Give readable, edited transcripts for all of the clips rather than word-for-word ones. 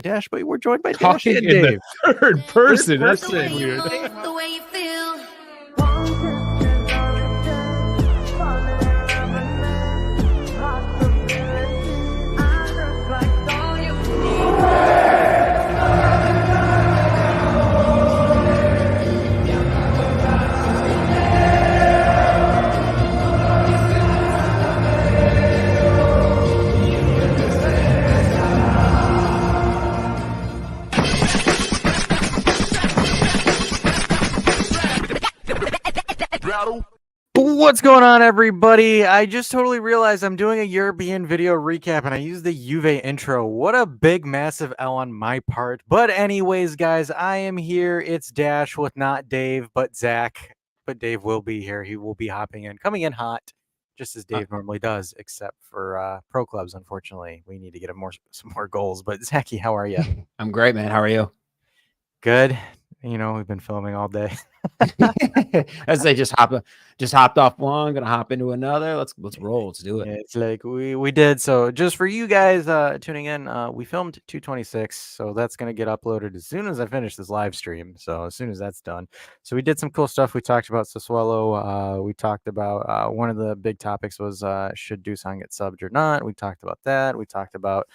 Dash, but we're joined by Dash Talking and in the Dave. third person. That's person. weird. The way you feel. What's going on, everybody? I just totally realized I'm doing a European video recap and I used the Juve intro. What a big, massive L on my part. But anyways, guys, I am here. It's Dash with not Dave, but Zach. But Dave will be here. He will be hopping in, coming in hot, just as Dave normally does, except for pro clubs, unfortunately. We need to get him some more goals. But Zachy, how are you? I'm great, man. How are you? Good. You know, we've been filming all day. As they just hopped off one, gonna hop into another. Let's roll. Let's do it. Yeah, it's like we did. So just for you guys tuning in, we filmed 226. So that's gonna get uploaded as soon as I finish this live stream. So as soon as that's done. So we did some cool stuff. We talked about Sassuolo. We talked about one of the big topics was should Dusan get subbed or not. We talked about that. We talked about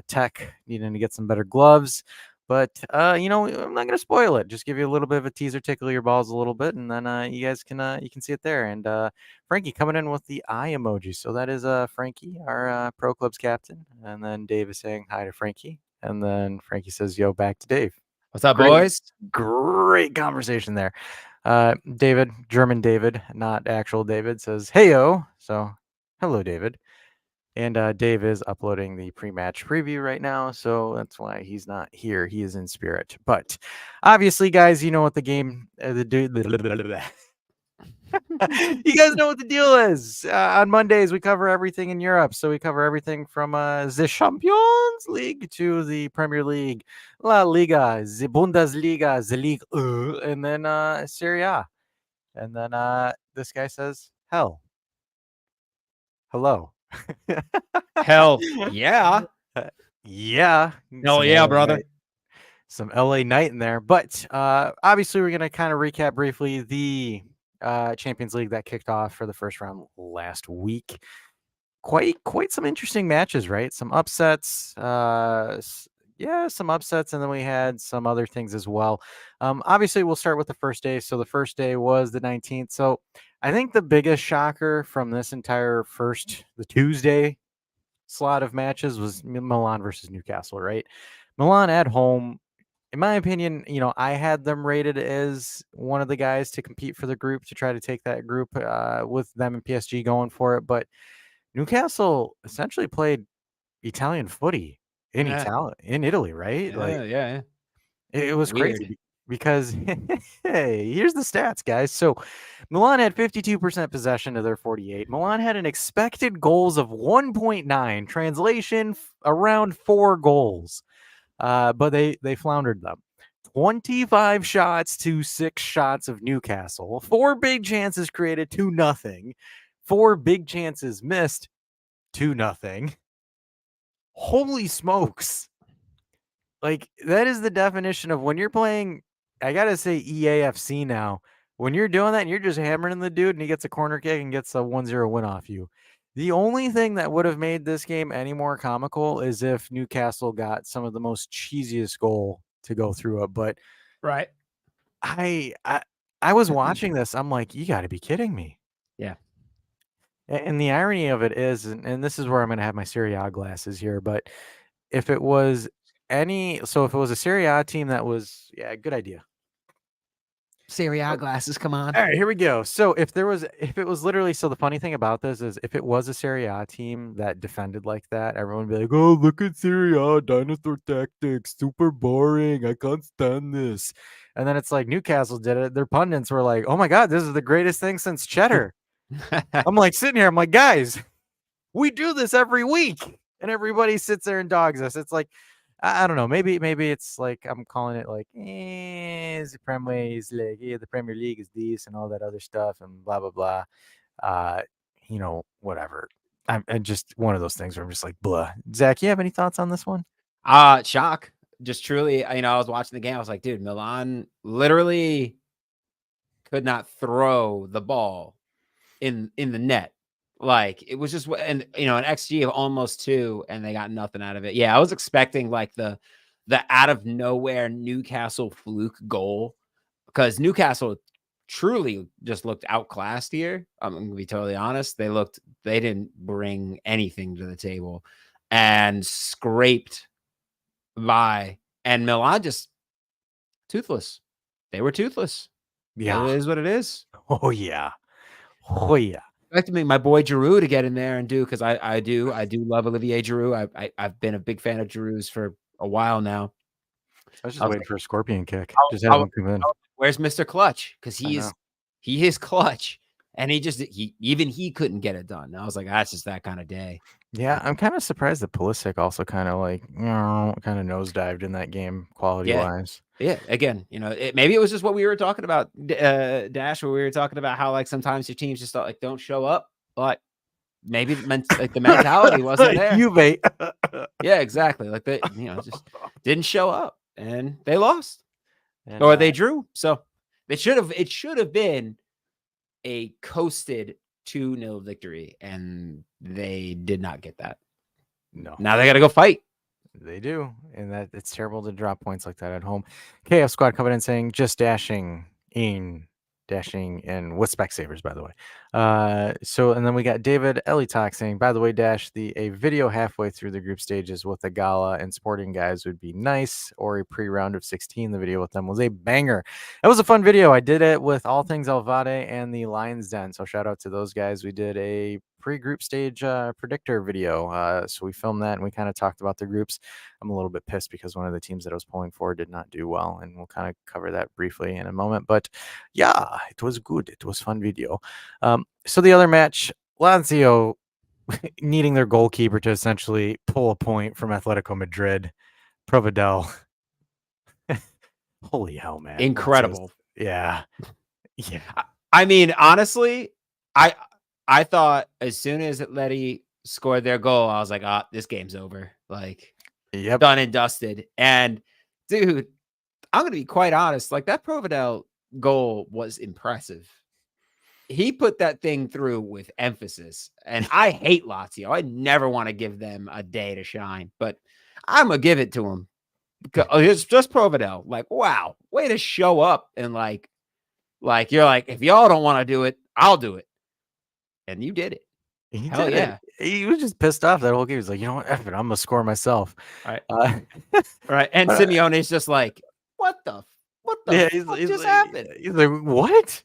Tech needing to get some better gloves. But, you know, I'm not going to spoil it. Just give you a little bit of a teaser, tickle your balls a little bit, and then you guys you can see it there. And Frankie coming in with the eye emoji. So that is Frankie, our Pro Clubs captain. And then Dave is saying hi to Frankie. And then Frankie says, yo, back to Dave. What's up, boys? Great conversation there. David, German David, not actual David, says, hey-yo. So hello, David. And Dave is uploading the pre-match preview right now, so that's why he's not here. He is in spirit. But obviously, guys, you know what the game, you guys know what the deal is. On Mondays, we cover everything in Europe. So we cover everything from the Champions League to the Premier League, La Liga, the Bundesliga, the League, and then Serie A. And then this guy says, hell. Hello. Hell yeah. Yeah. Hell yeah, brother. Night. Some LA night in there. But obviously, we're going to kind of recap briefly the Champions League that kicked off for the first round last week. Quite some interesting matches, right? Some upsets. Some upsets. And then we had some other things as well. Obviously, we'll start with the first day. So the first day was the 19th. So I think the biggest shocker from this entire the Tuesday slot of matches was Milan versus Newcastle, right? Milan at home, in my opinion, you know, I had them rated as one of the guys to compete for the group to try to take that group with them and PSG going for it. But Newcastle essentially played Italian footy in Italy, right? Yeah. It was Weird. crazy because hey, here's the stats, guys. So Milan had 52% possession of their 48. Milan had an expected goals of 1.9, translation around 4 goals. But they floundered them. 25 shots to 6 shots of Newcastle. 4 big chances created, 2-0. 4 big chances missed, 2-0. Holy smokes. Like, that is the definition of when you're playing, I got to say EAFC now. When you're doing that and you're just hammering the dude and he gets a corner kick and gets a 1-0 win off you. The only thing that would have made this game any more comical is if Newcastle got some of the most cheesiest goal to go through it. But right. I was watching this. I'm like, you got to be kidding me. Yeah. And the irony of it is, and this is where I'm going to have my Serie A glasses here, but if it was if it was a Serie A team that was, good idea. Serie A glasses, come on. All right, here we go. So if it was literally, so the funny thing about this is if it was a Serie A team that defended like that, everyone would be like, oh, look at Serie A, dinosaur tactics, super boring, I can't stand this. And then it's like Newcastle did it. Their pundits were like, oh my God, this is the greatest thing since cheddar. I'm like sitting here, I'm like, guys, we do this every week. And everybody sits there and dogs us. It's like, I don't know. Maybe it's like I'm calling it like the Premier is like the Premier League is this and all that other stuff and blah blah blah. You know, whatever. I'm just one of those things where I'm just like blah. Zach, you have any thoughts on this one? Shock. Just truly, I was watching the game. I was like, dude, Milan literally could not throw the ball in the net. Like, it was just and an XG of almost 2, and they got nothing out of it. Yeah, I was expecting like the out of nowhere Newcastle fluke goal, because Newcastle truly just looked outclassed here. I'm gonna be totally honest. They didn't bring anything to the table and scraped by, and Milan just toothless. They were toothless. It Yeah. is what it is. Oh yeah. Oh yeah. Expecting me, my boy Giroud, to get in there and do, because I do love Olivier Giroud. I've been a big fan of Giroud's for a while now. I was just I was waiting like, for a scorpion kick. I, Just have I, him come in. where's Mr. Clutch? Because I know. he is clutch, and he couldn't get it done. I was like, that's just that kind of day. Yeah, I'm kind of surprised that Pulisic also kind of kind of nosedived in that game quality Yeah. wise. Yeah, again, maybe it was just what we were talking about, Dash, where we were talking about how, like, sometimes your teams just like don't show up, but maybe the mentality wasn't there. Juve. Yeah, exactly. Like, they, just didn't show up, and they lost And or they drew. So it should have been a coasted 2-0 victory, and they did not get that. no. Now they got to go fight. They do, and that it's terrible to drop points like that at home. KF Squad coming in saying just dashing in with Specsavers, by the way. So and then we got David Elitok saying, by the way, Dash, a video halfway through the group stages with a gala and sporting guys would be nice, or a pre-round of 16. The video with them was a banger. It was a fun video. I did it with All Things Alvade and the Lions Den. So shout out to those guys. We did a pre-group stage predictor video. So we filmed that and we kind of talked about the groups. I'm a little bit pissed because one of the teams that I was pulling for did not do well, and we'll kind of cover that briefly in a moment. But yeah, it was good. It was fun video. So the other match, Lazio needing their goalkeeper to essentially pull a point from Atletico Madrid. Providel. Holy hell, man. Incredible. Yeah. Yeah. I mean, honestly, I thought as soon as Atleti scored their goal, I was like, this game's over. Like, Yep. done and dusted. And dude, I'm gonna be quite honest. Like, that Providel goal was impressive. He put that thing through with emphasis. And I hate Lazio. I never want to give them a day to shine, but I'm gonna give it to him. It's just Providel. Like, wow, way to show up, and like you're like, if y'all don't want to do it, I'll do it. And you did it. He Hell did yeah. it. He was just pissed off that whole game. He's like, you know what? F it, I'm gonna score myself. All right. Uh, Right. And Simeone's just like, what the yeah, fuck just happened? He's like, what?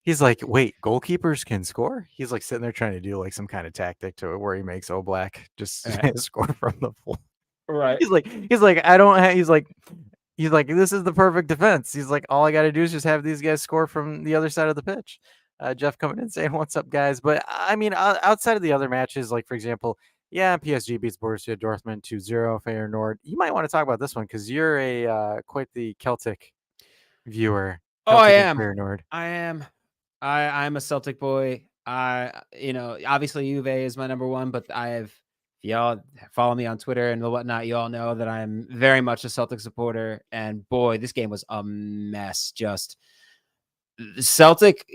He's like, wait, goalkeepers can score? He's like sitting there trying to do like some kind of tactic to it where he makes Oblak just score from the floor. Right. He's like, I don't have, he's like, this is the perfect defense. He's like, all I got to do is just have these guys score from the other side of the pitch. Jeff coming in saying, what's up, guys? But I mean, outside of the other matches, like for example, yeah, PSG beats Borussia Dortmund 2-0, Feyenoord. You might want to talk about this one because you're quite the Celtic viewer. Celtic I and am. Feyenoord. I am. I'm a Celtic boy. Obviously Juve is my number one, but if y'all follow me on Twitter and whatnot, you all know that I'm very much a Celtic supporter. And boy, this game was a mess. Just Celtic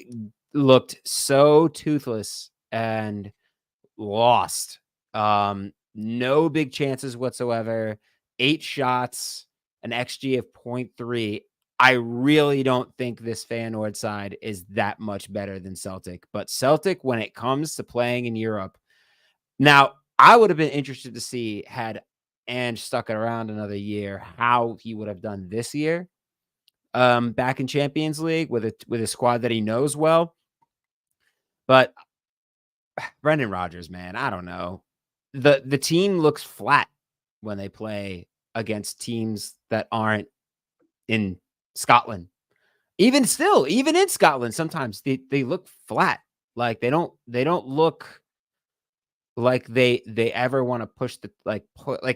looked so toothless and lost. No big chances whatsoever. 8 shots, an XG of 0.3. I really don't think this Feyenoord side is that much better than Celtic. But Celtic, when it comes to playing in Europe, now I would have been interested to see, had Ange stuck it around another year, how he would have done this year. Back in Champions League with a squad that he knows well. But Brendan Rodgers, man, I don't know. The team looks flat when they play against teams that aren't in Scotland. Even in Scotland, sometimes they look flat. Like they don't look like they ever want to push the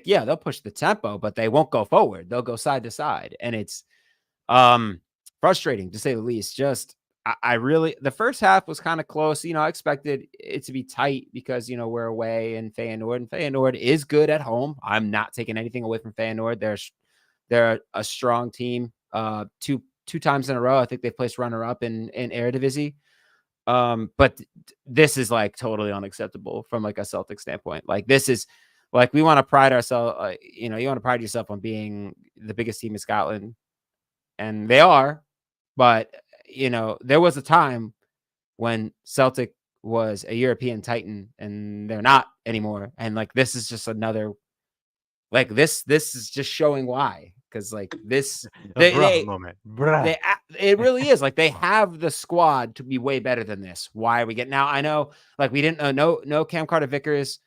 yeah, they'll push the tempo, but they won't go forward. They'll go side to side, and it's frustrating to say the least. Just I really, the first half was kind of close. I expected it to be tight because, we're away in Feyenoord, and Feyenoord is good at home. I'm not taking anything away from Feyenoord. They're a strong team. Two times in a row, I think they've placed runner up in Eredivisie. But this is like totally unacceptable from like a Celtic standpoint. Like this is like we want to pride ourselves. You want to pride yourself on being the biggest team in Scotland, and they are. But there was a time when Celtic was a European titan, and they're not anymore. And like this is just another like this is just showing why, because like this A bruh moment. Bruh. it really is like they have the squad to be way better than this. Why are we getting now? I know like we didn't no Cam Carter-Vickers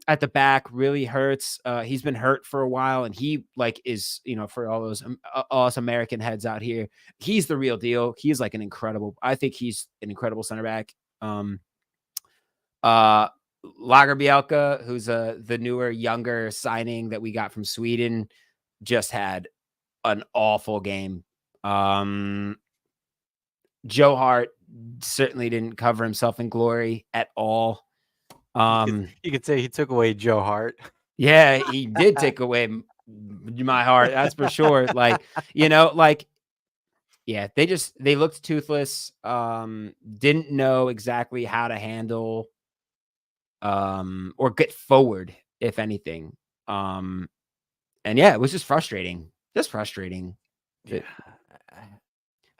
at the back really hurts. He's been hurt for a while, and he like is for all those us American heads out here, he's the real deal. He's like I think he's an incredible center back. Uh Lagerbielke, who's the newer, younger signing that we got from Sweden, just had an awful game. Joe Hart certainly didn't cover himself in glory at all. You could say he took away Joe Hart. Yeah, he did take away my heart. That's for sure. Like, yeah, they looked toothless. Didn't know exactly how to handle or get forward, if anything. And yeah, it was just frustrating. Just frustrating. Yeah.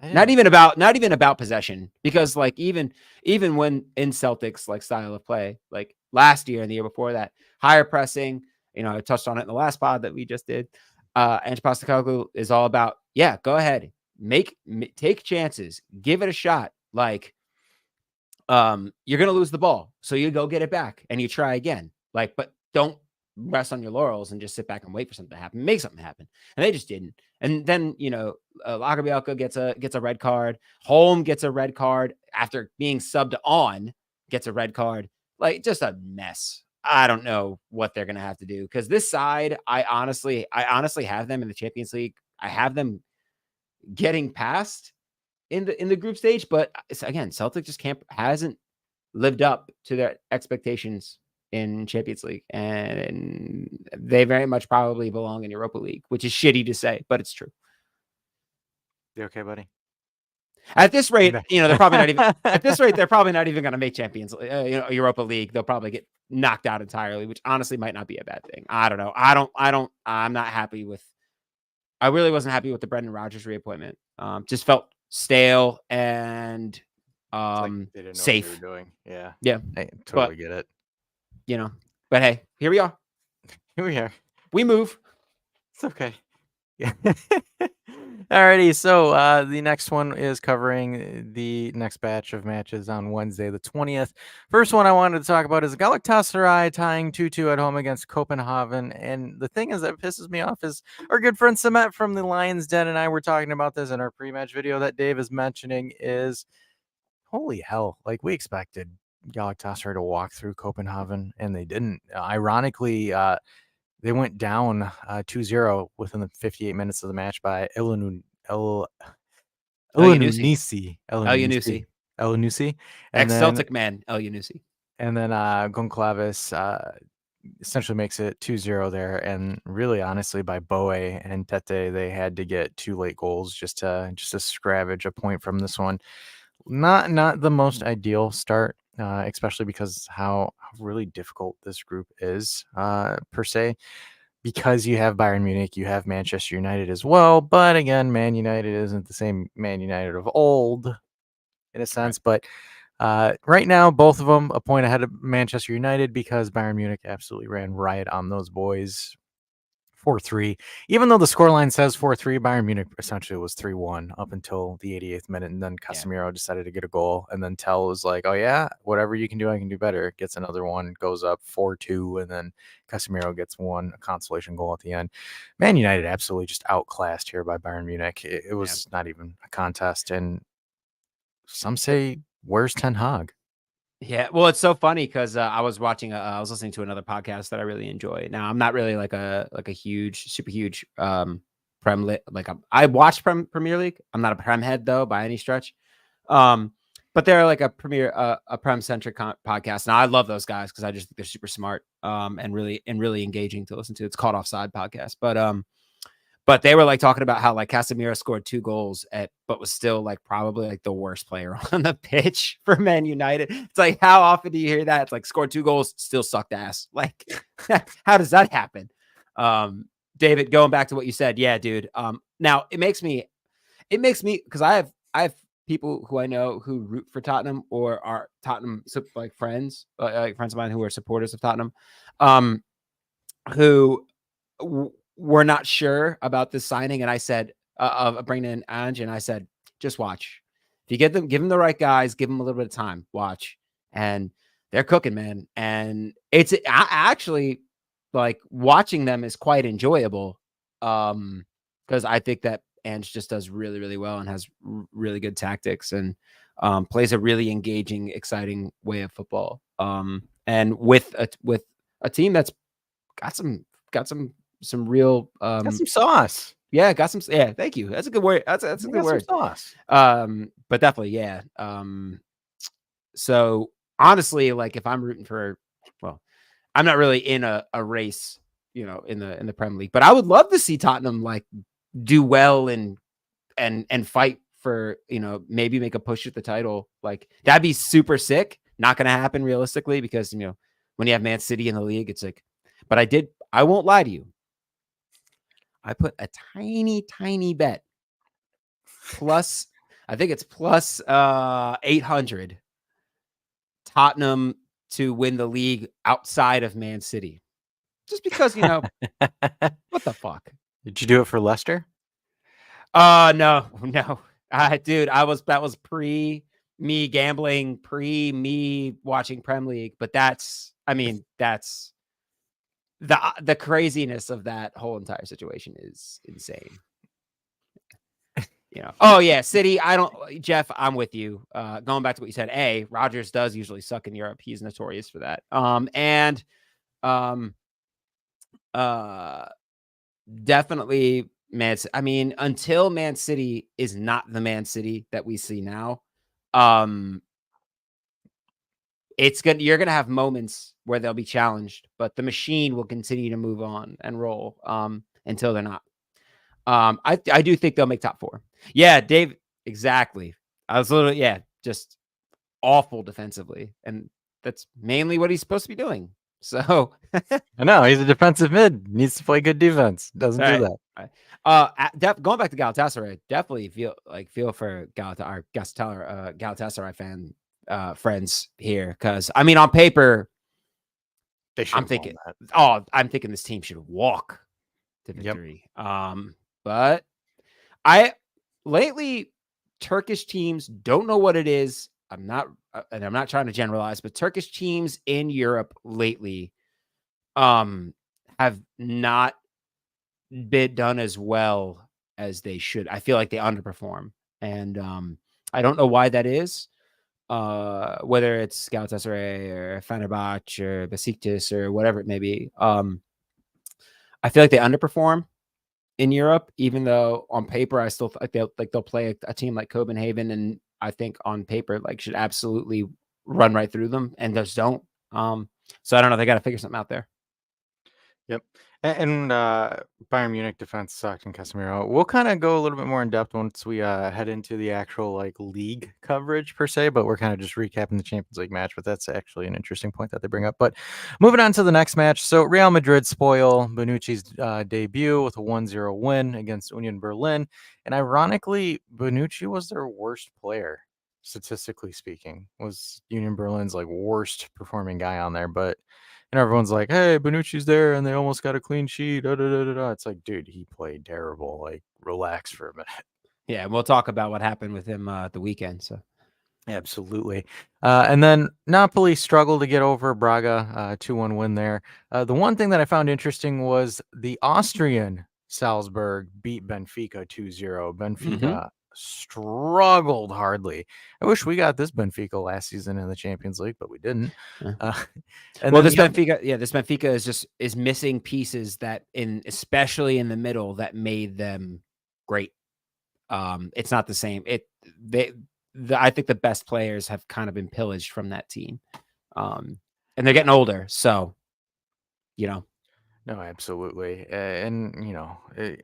Not even about possession, because like even when in Celtics like style of play, like last year and the year before that, higher pressing, I touched on it in the last pod that we just did. Ange Postecoglou is all about, yeah, go ahead, take chances, give it a shot. Like, you're gonna lose the ball, so you go get it back and you try again. Like, but don't rest on your laurels and just sit back and wait for something to happen. Make something happen, and they just didn't. And then Lagerbielke gets a red card. Holm gets a red card after being subbed on. Gets a red card. Like, just a mess. I don't know what they're gonna have to do, because this side, I honestly have them in the Champions League. I have them getting past in the group stage, but again, Celtic just hasn't lived up to their expectations in Champions League, and they very much probably belong in Europa League, which is shitty to say, but it's true. You okay, buddy? At this rate, they're probably not even at this rate, they're probably not even going to make Champions, Europa League. They'll probably get knocked out entirely, which honestly might not be a bad thing. I don't know. I'm not happy with. I really wasn't happy with the Brendan Rodgers reappointment. Just felt stale and Like they didn't know safe. what they were doing. Yeah. Yeah. I totally get it. But hey, here we are. Here we are. We move. It's okay. Yeah. Alrighty, so the next one is covering the next batch of matches on Wednesday, the 20th. First one I wanted to talk about is Galatasaray tying 2-2 at home against Copenhagen. And the thing is that pisses me off is our good friend Samet from the Lions Den and I were talking about this in our pre-match video that Dave is mentioning is, holy hell, like we expected Galatasaray to walk through Copenhagen, and they didn't. Ironically, they went down 2-0 within the 58 minutes of the match by Elyounoussi. Ex-Celtic man, Elyounoussi. And then Goncalves essentially makes it 2-0 there. And really, honestly, by Boe and Tete, they had to get 2 late goals just to scavenge a point from this one. Not the most ideal start, especially because how really difficult this group is per se, because you have Bayern Munich, you have Manchester United as well. But again, Man United isn't the same Man United of old in a sense. Right. But right now, both of them a point ahead of Manchester United because Bayern Munich absolutely ran riot on those boys. 4-3. Even though the scoreline says 4-3, Bayern Munich essentially was 3-1 up until the 88th minute, and then Casemiro decided to get a goal, and then Tell was like, "Oh yeah, whatever you can do, I can do better." Gets another one, goes up 4-2, and then Casemiro gets a consolation goal at the end. Man United absolutely just outclassed here by Bayern Munich. It was not even a contest, and some say, "Where's Ten Hag?" Yeah, well, it's so funny because I was listening to another podcast that I really enjoy. Now, I'm not really like a super huge I watch Premier League. I'm not a Prem head though by any stretch. But they're like a premier, a Prem centric podcast, and I love those guys because I just think they're super smart, and really engaging to listen to. It's called Offside Podcast, but they were like talking about how like Casemiro scored 2 goals but was still like probably like the worst player on the pitch for Man United. It's like, how often do you hear that? It's like scored 2 goals, still sucked ass. Like, how does that happen? David, going back to what you said, yeah, dude. Now it makes me because I have people who I know who root for Tottenham or are Tottenham like friends of mine who are supporters of Tottenham, who were not sure about this signing, and I said of bringing in Ange, and I said, just watch. If you give them the right guys, give them a little bit of time, watch, and they're cooking, man. And it's actually like watching them is quite enjoyable, because I think that Ange just does really, really well and has really good tactics and plays a really engaging, exciting way of football. And with a team that's got some real Got some sauce. yeah, got some, yeah, thank you. That's a good word. That's a good word. Sauce. But definitely, yeah. So honestly, like if I'm rooting for, well, I'm not really in a race, in the Premier League, but I would love to see Tottenham like do well and fight for, maybe make a push at the title. Like that'd be super sick. Not going to happen realistically because, when you have Man City in the league, it's like, but I won't lie to you. I put a tiny, tiny bet plus, I think it's plus 800 Tottenham to win the league outside of Man City. Just because, what the fuck? Did you do it for Leicester? No. Dude, that was pre me gambling, pre me watching Prem League, but that's the craziness of that whole entire situation is insane. Oh yeah, City. Jeff, I'm with you. Going back to what you said, Rodgers does usually suck in Europe. He's notorious for that. Definitely until Man City is not the Man City that we see now, you're gonna have moments where they'll be challenged, but the machine will continue to move on and roll until they're not. I do think they'll make top 4. Yeah, Dave, exactly. I was just awful defensively, and that's mainly what he's supposed to be doing. So I know he's a defensive mid. Needs to play good defense. Doesn't do that. Right. Going back to Galatasaray, definitely feel for Galatasaray fan friends here, because on paper, I'm thinking this team should walk to victory. Yep. But lately Turkish teams don't know what it is. I'm not trying to generalize, but Turkish teams in Europe lately have not been done as well as they should. I feel like they underperform, and I don't know why that is. Whether it's Galatasaray or Fenerbahce or Besiktas or whatever it may be. I feel like they underperform in Europe, even though on paper I still they'll play a team like Copenhagen, and I think on paper should absolutely run right through them, and just don't. So I don't know. They got to figure something out there. Yep. And Bayern Munich defense sucked in Casemiro. We'll kind of go a little bit more in depth once we head into the actual league coverage per se, but we're kind of just recapping the Champions League match. But that's actually an interesting point that they bring up. But moving on to the next match. So Real Madrid spoil Bonucci's debut with a 1-0 win against Union Berlin. And ironically, Bonucci was their worst player, statistically speaking. Was Union Berlin's worst performing guy on there, but and everyone's like, hey, Bonucci's there, and they almost got a clean sheet. It's like, dude, he played terrible. Relax for a minute. Yeah, we'll talk about what happened with him the weekend. So, absolutely. And then Napoli struggled to get over Braga, 2-1 win there. The one thing that I found interesting was the Austrian Salzburg beat Benfica 2-0. Benfica struggled hardly. I wish we got this Benfica last season in the Champions League, but we didn't. This Benfica is missing pieces especially in the middle that made them great. It's not the same. I think the best players have kind of been pillaged from that team, and they're getting older. So, you know, No, absolutely. And,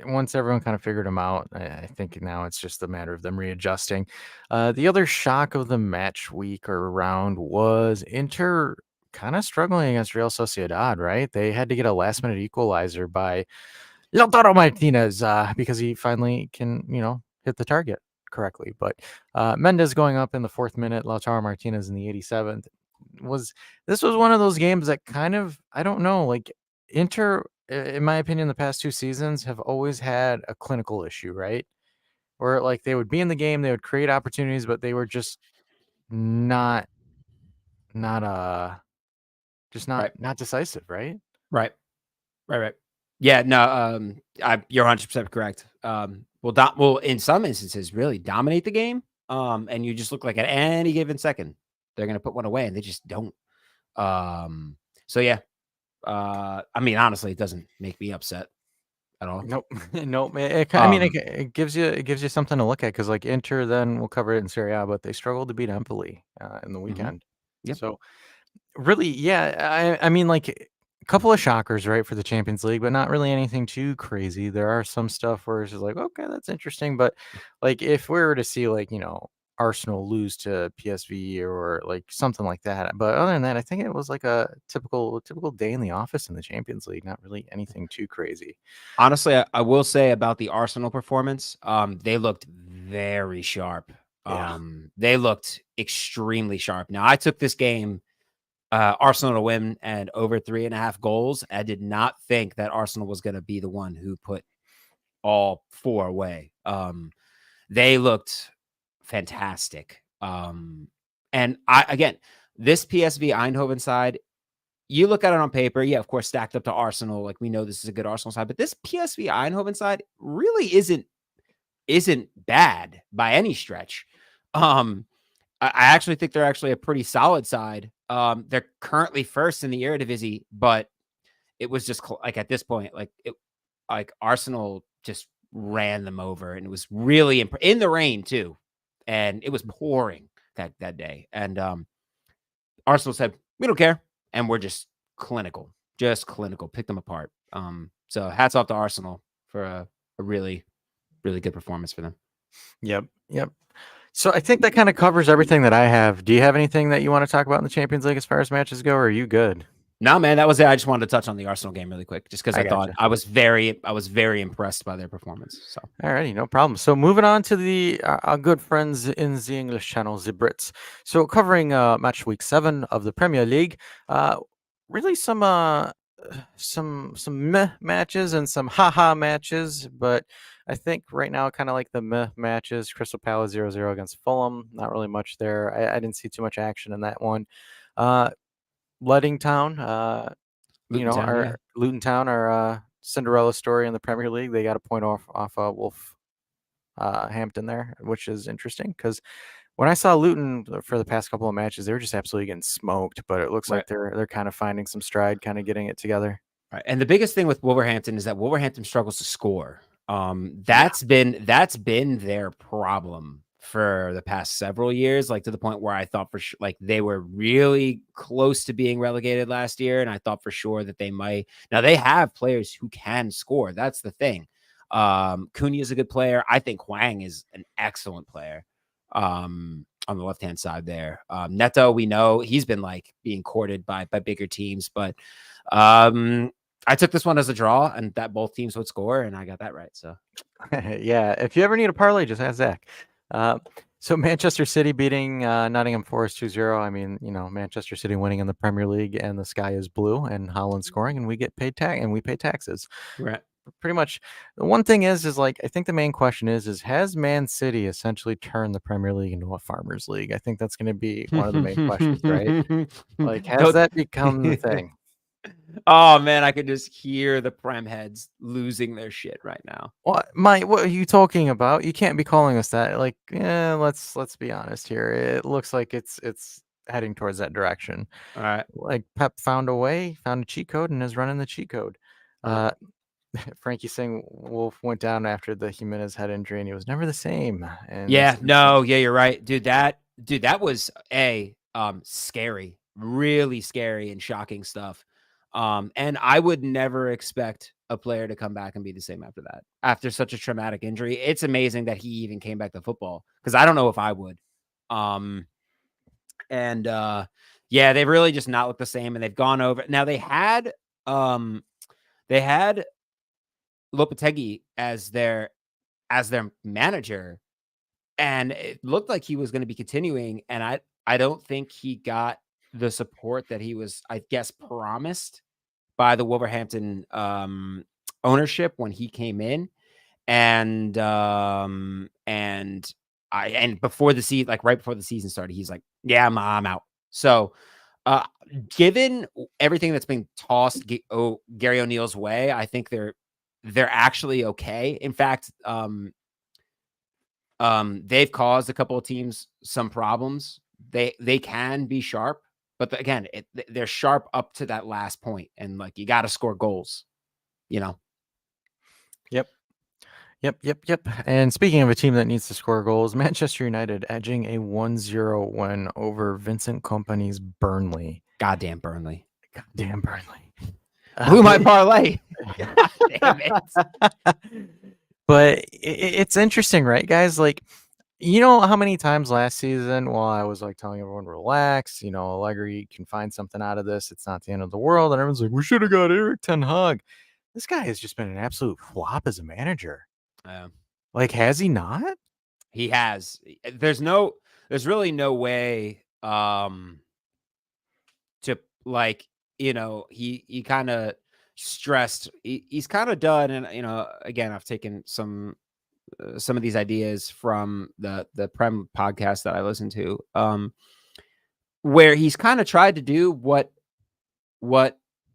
once everyone kind of figured them out, I think now it's just a matter of them readjusting. The other shock of the match week or round was Inter kind of struggling against Real Sociedad, right? They had to get a last minute equalizer by Lautaro Martinez because he finally can, hit the target correctly. But Mendes going up in the 4th minute, Lautaro Martinez in the 87th. This was one of those games that kind of, I don't know, like Inter, in my opinion, the past 2 seasons have always had a clinical issue, right? Where like they would be in the game, they would create opportunities, but they were just not not just not right, not decisive, right? right, right. Yeah, no, you're 100% correct. Well, in some instances, really dominate the game. And you just look like at any given second, they're gonna put one away, and they just don't. Um, so yeah, I mean, honestly, it doesn't make me upset at all. Nope, nope. I mean, Um, it gives you something to look at because like Inter, then we'll cover it in Serie A, but they struggled to beat Empoli in the mhm, weekend. yep. So really, yeah, I mean, like, a couple of shockers, right, for the Champions League, but not really anything too crazy. There are some stuff where it's just like, "Okay, that's interesting," but, like, if we were to see, like, Arsenal lose to PSV or, like, something like that, but other than that, I think it was, like, a typical day in the office in the Champions League, not really anything too crazy. Honestly, I will say about the Arsenal performance, they looked very sharp. Yeah. They looked extremely sharp. Now, I took this game, Arsenal to win and over 3.5 goals. I did not think that Arsenal was going to be the one who put all four away. They looked fantastic. And again, this PSV Eindhoven side, you look at it on paper, yeah, of course, stacked up to Arsenal. Like we know this is a good Arsenal side, but this PSV Eindhoven side really isn't bad by any stretch. Um, I actually think they're actually a pretty solid side. They're currently first in the Eredivisie, but it was just like at this point, like Arsenal just ran them over, and it was really in the rain too, and it was pouring that day. And Arsenal said, "We don't care," and we're just clinical, pick them apart. So hats off to Arsenal for a really, really good performance for them. Yep, yep. So I think that kinda covers everything that I have. Do you have anything that you wanna talk about in the Champions League as far as matches go, or are you good? No, man, that was it. I just wanted to touch on the Arsenal game really quick, just because I I thought gotcha. I was very impressed by their performance. So Alrighty, no problem. So moving on to the our good friends in the English channel, the Brits. So covering match week 7 of the Premier League. Uh, really some meh matches and some haha matches, but I think right now kind of like the meh matches. Crystal Palace 0-0 against Fulham. Not really much there. I didn't see too much action in that one. Uh, Ludding Town. Luton Town, yeah. Our Luton Town, our Cinderella story in the Premier League. They got a point off Wolf Hampton there, which is interesting because when I saw Luton for the past couple of matches, they were just absolutely getting smoked. But it looks like Right. they're kind of finding some stride, kind of getting it together. Right. And the biggest thing with Wolverhampton is that Wolverhampton struggles to score. Yeah, That's been their problem for the past several years, like to the point where I thought for sure, like they were really close to being relegated last year, and I thought for sure that they might. Now they have players who can score. That's the thing. Cunha is a good player. I think Huang is an excellent player. On the left hand side there, Neto, we know he's been like being courted by bigger teams, but um, I took this one as a draw and that both teams would score, and I got that right. So yeah. If you ever need a parlay, just ask Zach. Uh, so Manchester City beating Nottingham Forest 2-0. I mean, Manchester City winning in the Premier League, and the sky is blue, and Holland scoring, and we get paid and we pay taxes. right. Pretty much. The one thing is like I think the main question is has Man City essentially turned the Premier League into a farmers league? I think that's going to be one of the main questions, right? Like, has Don't. that become the thing? Oh man, I could just hear the prem heads losing their shit right now. What are you talking about? You can't be calling us that. Like, yeah, let's be honest here. It looks like it's heading towards that direction. All right. Like Pep found a way, found a cheat code, and is running the cheat code. All right. Uh, Frankie Singh Wolf went down after the Jimenez head injury, and he was never the same. And Yeah, no, yeah, you're right. Dude, that was scary, really scary and shocking stuff. And I would never expect a player to come back and be the same after that. After such a traumatic injury. It's amazing that he even came back to football because I don't know if I would. Um and yeah, they've really just not looked the same, and they've gone over. Now um they had Lopetegui as their manager, and it looked like he was gonna be continuing, and I don't think he got the support that he was, I guess, promised by the Wolverhampton, ownership when he came in, and before the season, like, right before the season started, he's like, "Yeah, I'm out." So, uh, given everything that's been tossed Gary O'Neill's way, I think they're actually okay. In fact, they've caused a couple of teams some problems. They can be sharp, but again, they're sharp up to that last point, and like you got to score goals, you know. Yep. Yep. And speaking of a team that needs to score goals, Manchester United edging a 1-0 win over Vincent Kompany's Burnley. Goddamn Burnley. Goddamn Burnley. Blew my parlay. God damn it. But it's interesting, right, guys? Like, you know how many times last season, while I was like telling everyone, relax, Allegri can find something out of this. It's not the end of the world. And everyone's like, we should have got Eric Ten Hag. This guy has just been an absolute flop as a manager. Like, has he not? He has. There's really no way to, like, he kind of stressed. He's kind of done, and again, I've taken some of these ideas from the Prem podcast that I listen to, where he's kind of tried to do what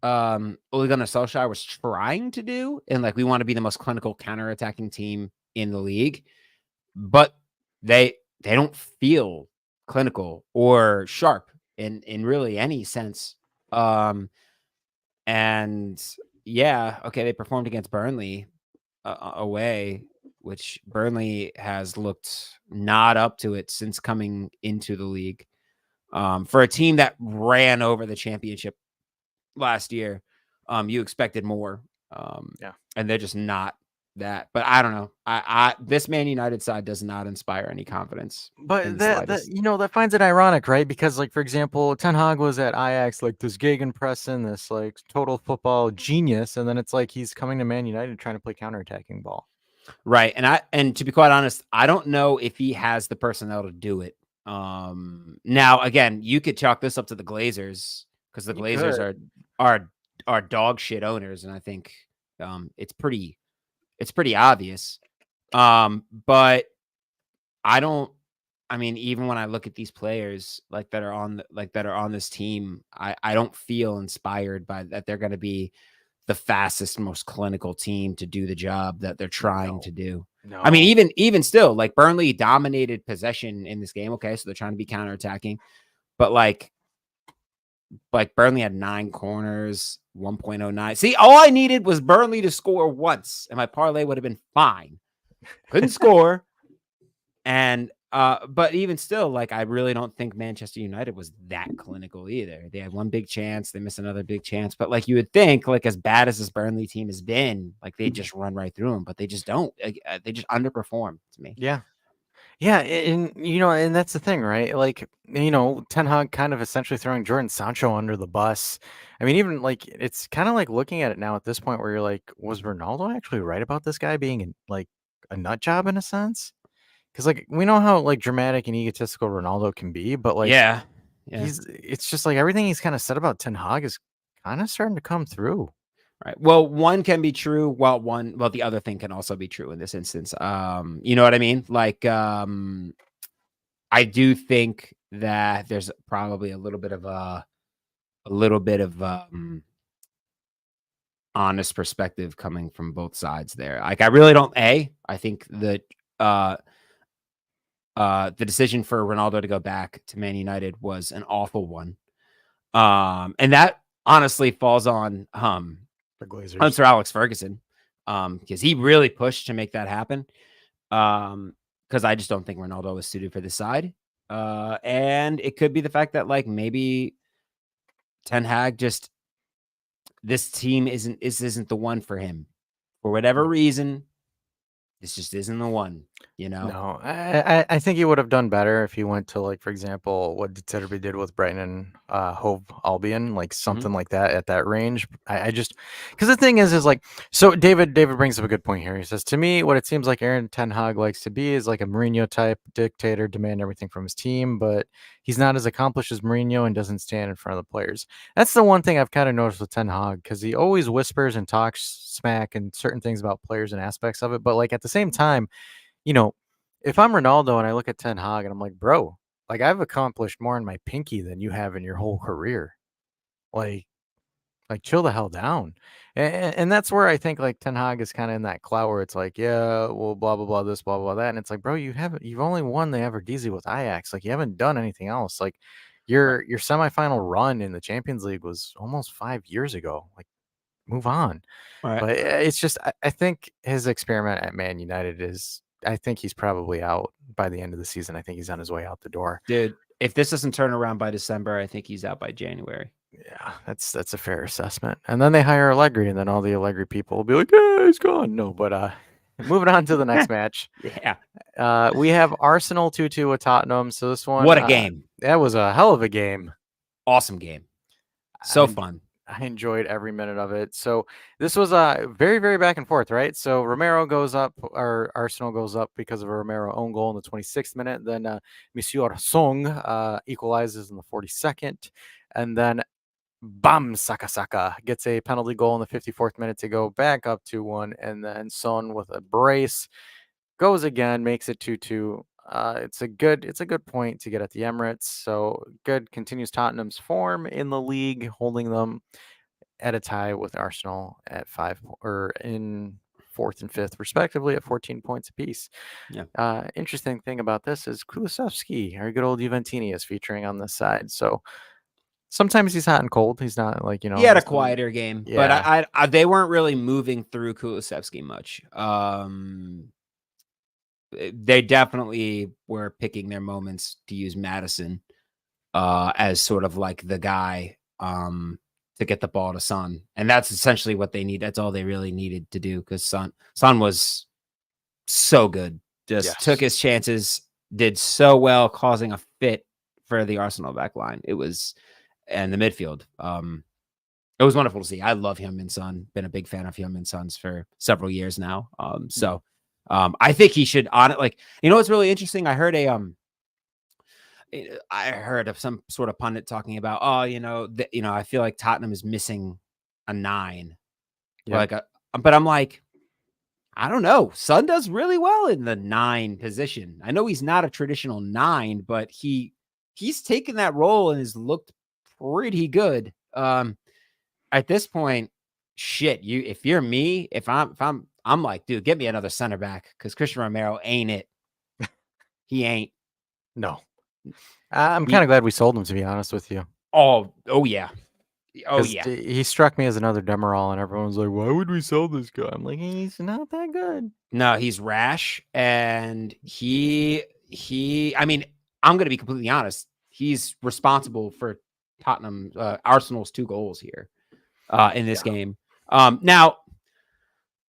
Ole Gunnar Solskjaer was trying to do, and like, we want to be the most clinical counterattacking team in the league, but they don't feel clinical or sharp in really any sense. And yeah, okay, they performed against Burnley away, which Burnley has looked not up to it since coming into the league. For a team that ran over the championship last year, you expected more. Yeah. And they're just not that. But I don't know. This Man United side does not inspire any confidence in But the slightest. that finds it ironic, right? Because, like, for example, Ten Hag was at Ajax, like this gegenpressing, this like total football genius, and then it's like he's coming to Man United trying to play counterattacking ball. Right. And to be quite honest, I don't know if he has the personnel to do it. Now again, you could chalk this up to the Glazers, because the Glazers are dog shit owners, and I think it's pretty obvious. But I mean, even when I look at these players like that are on this team, I don't feel inspired by that they're going to be the fastest, most clinical team to do the job that they're trying to do. No. I mean, even still, like, Burnley dominated possession in this game. Okay, so they're trying to be counterattacking, but like Burnley had 9 corners, 1.09. See, all I needed was Burnley to score once, and my parlay would have been fine. Couldn't score, and but even still, like, I really don't think Manchester United was that clinical either. They had one big chance, they missed another big chance, but like, you would think, like, as bad as this Burnley team has been, like, they just run right through them, but they just don't. They just underperform to me. Yeah. Yeah, and that's the thing, right? Like, Ten Hag kind of essentially throwing Jordan Sancho under the bus. I mean, even like, it's kind of like looking at it now at this point where you're like, was Ronaldo actually right about this guy being like a nut job in a sense? Because, like, we know how like dramatic and egotistical Ronaldo can be, but like, Yeah. it's just like everything he's kind of said about Ten Hag is kind of starting to come through. Right. Well, one can be true, while the other thing can also be true in this instance. You know what I mean? Like, I do think that there's probably a little bit of honest perspective coming from both sides there. Like, I really don't. I think that the decision for Ronaldo to go back to Man United was an awful one, and that honestly falls on The Glazers. Sir Alex Ferguson, because he really pushed to make that happen. Because I just don't think Ronaldo was suited for the side. And it could be the fact that like maybe Ten Hag just this team isn't the one for him for whatever reason. This just isn't the one, you know. No, I think he would have done better if he went to, like, for example, what Titterby did with Brighton and Hove Albion, like something like that at that range. I just because the thing is like, so David brings up a good point here. He says, to me, what it seems like Aaron Ten Hag likes to be is like a Mourinho type dictator, demand everything from his team, but he's not as accomplished as Mourinho and doesn't stand in front of the players. That's the one thing I've kind of noticed with Ten Hag, because he always whispers and talks smack and certain things about players and aspects of it, but like at the same time, you know, if I'm Ronaldo and I look at Ten Hag and I'm like, bro, like I've accomplished more in my pinky than you have in your whole career. Like, like chill the hell down. And that's where I think like Ten Hag is kind of in that clout where it's like, yeah, well, blah blah blah, this, blah blah that, and it's like, bro, you've only won the Eredivisie with Ajax. Like, you haven't done anything else. Like, Right. your semifinal run in the Champions League was almost 5 years ago. Like, move on. Right. But it's just I think his experiment at Man United is I think he's probably out by the end of the season. I think he's on his way out the door. Dude, if this doesn't turn around by December, I think he's out by January. Yeah, that's a fair assessment. And then they hire Allegri, and then all the Allegri people will be like, "Yeah, he's gone." No, but moving on to the next match. Yeah. We have Arsenal 2-2 with Tottenham. So this one, What a game. that was a hell of a game. Awesome game. So fun. I enjoyed every minute of it. So this was very, very back and forth, right? So Romero goes up, or Arsenal goes up because of a Romero own goal in the 26th minute. Then Monsieur Song equalizes in the 42nd. And then bam, Saka gets a penalty goal in the 54th minute to go back up 2-1. And then Son with a brace goes again, makes it 2-2. It's a good point to get at the Emirates. So good continues Tottenham's form in the league, holding them at a tie with Arsenal at in fourth and fifth, respectively, at 14 points apiece. Yeah. Interesting thing about this is Kulusevski, our good old Juventini, is featuring on this side. So sometimes he's hot and cold. He's not like, He had a quieter game, but Yeah. I they weren't really moving through Kulusevski much. They definitely were picking their moments to use Madison as sort of like the guy to get the ball to Son. And that's essentially what they need. That's all they really needed to do, because Son was so good. Just took his chances, did so well, causing a fit for the Arsenal back line. It was, and the midfield. It was wonderful to see. I love Heung-min Son. Been a big fan of Heung-min Son's for several years now. I think he should on it. Like, you know, what's really interesting. I heard of some sort of pundit talking about, I feel like Tottenham is missing a 9. Yep. But I'm like, I don't know. Son does really well in the 9 position. I know he's not a traditional 9, but he's taken that role and has looked pretty good. At this point, shit, if you're me, I'm like, dude, get me another center back, because Christian Romero ain't it. He ain't. No. I'm kind of glad we sold him, to be honest with you. Oh yeah. Oh yeah. He struck me as another Demirel, and everyone's like, "Why would we sell this guy?" I'm like, he's not that good. No, he's rash, and he. I mean, I'm going to be completely honest. He's responsible for Tottenham, Arsenal's 2 goals here in this game. Now,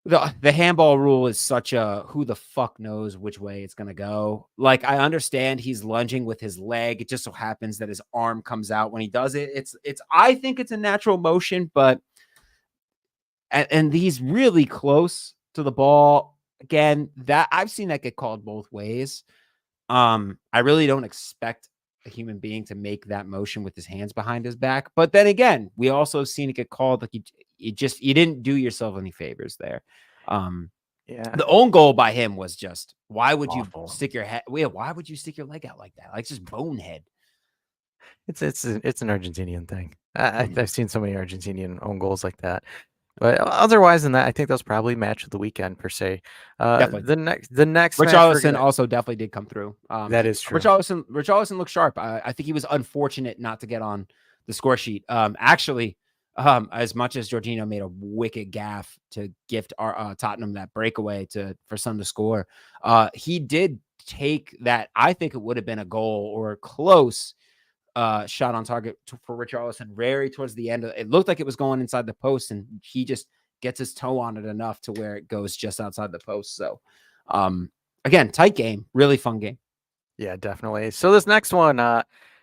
the handball rule is such a who the fuck knows which way it's going to go. Like, I understand he's lunging with his leg. It just so happens that his arm comes out when he does it. I think it's a natural motion, but and he's really close to the ball. Again, that I've seen that get called both ways. I really don't expect a human being to make that motion with his hands behind his back. But then again, we also seen it get called like you didn't do yourself any favors there. The own goal by him was just, why would awful. you stick your head? Why would you stick your leg out like that? Like, just bonehead. It's an Argentinian thing. I've seen so many Argentinian own goals like that. But otherwise than that, I think that was probably match of the weekend per se. Definitely. The next Richarlison also definitely did come through. That is true. Richarlison looked sharp. I think he was unfortunate not to get on the score sheet. Actually, As much as Jorginho made a wicked gaff to gift our Tottenham that breakaway for Son to score, he did take that. I think it would have been a goal or close shot on target for Richarlison. Very towards the end, it looked like it was going inside the post, and he just gets his toe on it enough to where it goes just outside the post. So, again, tight game, really fun game. Yeah, definitely. So this next one,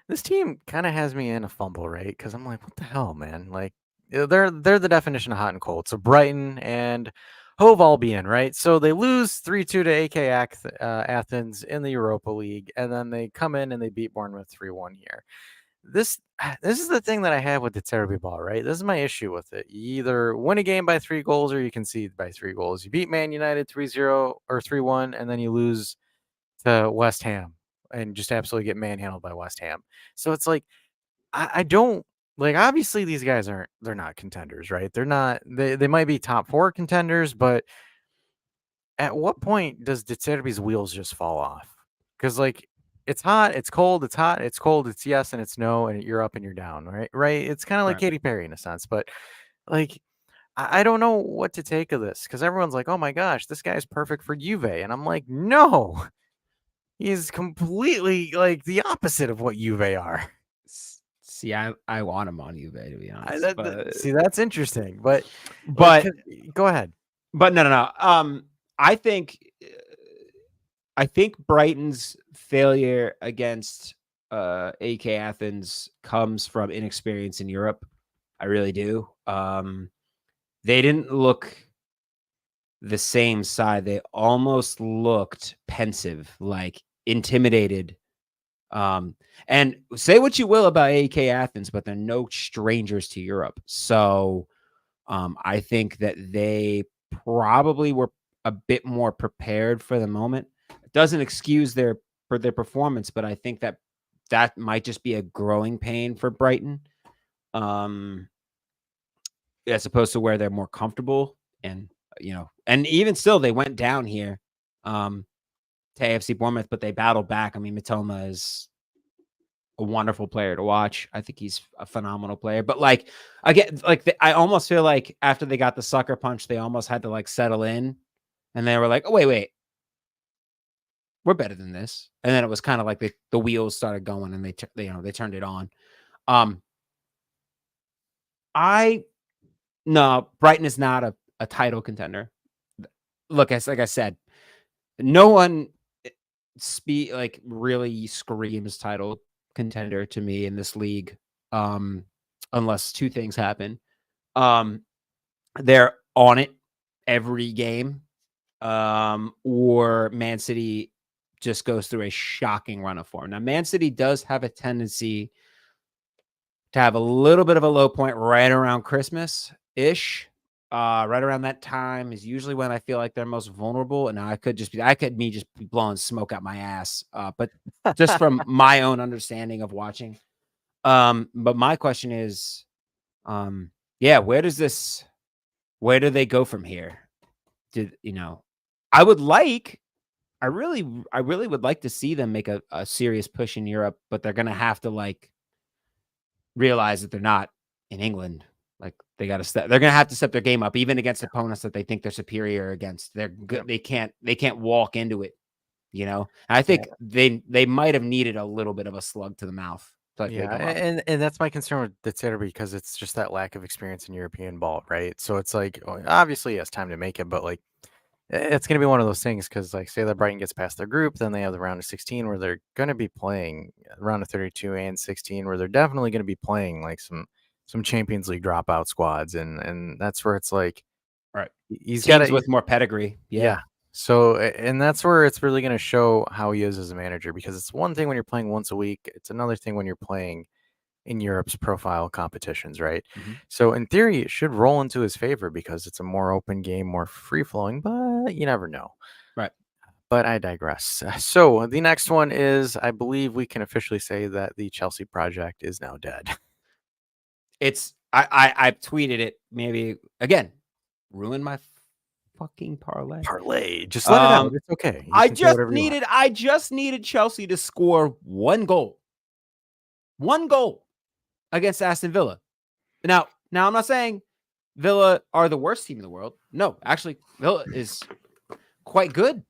this team kind of has me in a fumble, right? Because I'm like, what the hell, man? Like, they're the definition of hot and cold. So Brighton and Hove Albion, right? So they lose 3-2 to AK Athens in the Europa League, and then they come in and they beat Bournemouth 3-1 here. This this is the thing that I have with the Terry ball, right? This is my issue with it. You either win a game by 3 goals or you concede by 3 goals. You beat Man United 3-0 or 3-1, and then you lose to West Ham and just absolutely get manhandled by West Ham. So it's like I don't like obviously these guys they're not contenders, right? They might be top 4 contenders, but at what point does De Zerbi's wheels just fall off? Because like it's hot, it's cold, it's hot, it's cold, it's yes and it's no, and you're up and you're down, right? Right. It's kind of like Right. Katy Perry in a sense, but like I don't know what to take of this because everyone's like, oh my gosh, this guy's perfect for Juve. And I'm like, no, he's completely like the opposite of what Juve are. See, I want him on Juve, to be I, honest, that, see, that's interesting, but like, but go ahead. no. I think I think Brighton's failure against AK Athens comes from inexperience in Europe. I really do. They didn't look the same side. They almost looked pensive, like intimidated. And say what you will about AK Athens, but they're no strangers to Europe. So I think that they probably were a bit more prepared for the moment. It doesn't excuse their performance, but I think that might just be a growing pain for Brighton, as opposed to where they're more comfortable. And and even still, they went down here to AFC Bournemouth, but they battled back. I mean, Matoma is a wonderful player to watch. I think he's a phenomenal player. But like again, like I almost feel like after they got the sucker punch, they almost had to like settle in, and they were like, "Oh wait, we're better than this." And then it was kind of like the wheels started going, and they turned it on. Um, I no, Brighton is not a title contender. Look, like I said, no one like really screams title contender to me in this league, unless two things happen. They're on it every game, or Man City just goes through a shocking run of form. Now, Man City does have a tendency to have a little bit of a low point right around Christmas-ish. Right around that time is usually when I feel like they're most vulnerable. And I could just be blowing smoke out my ass. But just from my own understanding of watching. But my question is, where do they go from here? I really would like to see them make a serious push in Europe, but they're gonna have to like realize that they're not in England. Like they're gonna have to step their game up, even against opponents that they think they're superior against. They're good. They can't walk into it. And I think they might have needed a little bit of a slug to the mouth to like wake Yeah, them up. and that's my concern with the Terry because it's just that lack of experience in European ball, right? So it's like obviously it's time to make it, but like it's going to be one of those things because like say that Brighton gets past their group, then they have the round of 16 where they're going to be playing round of 32 and 16 where they're definitely going to be playing like some Champions League dropout squads, and that's where it's like Right. he's got Teams to with more pedigree. yeah. So, and that's where it's really going to show how he is as a manager because it's one thing when you're playing once a week, it's another thing when you're playing in Europe's profile competitions, right? Mhm. So, in theory, it should roll into his favor because it's a more open game, more free flowing, but you never know. Right. But I digress. So, the next one is I believe we can officially say that the Chelsea project is now dead. I tweeted it, maybe again, ruin my fucking parlay. Parlay. Just let it out. It's okay. You I can say whatever you want. just needed Chelsea to score one goal against Aston Villa. Now, Now, I'm not saying Villa are the worst team in the world. No, actually, Villa is quite good.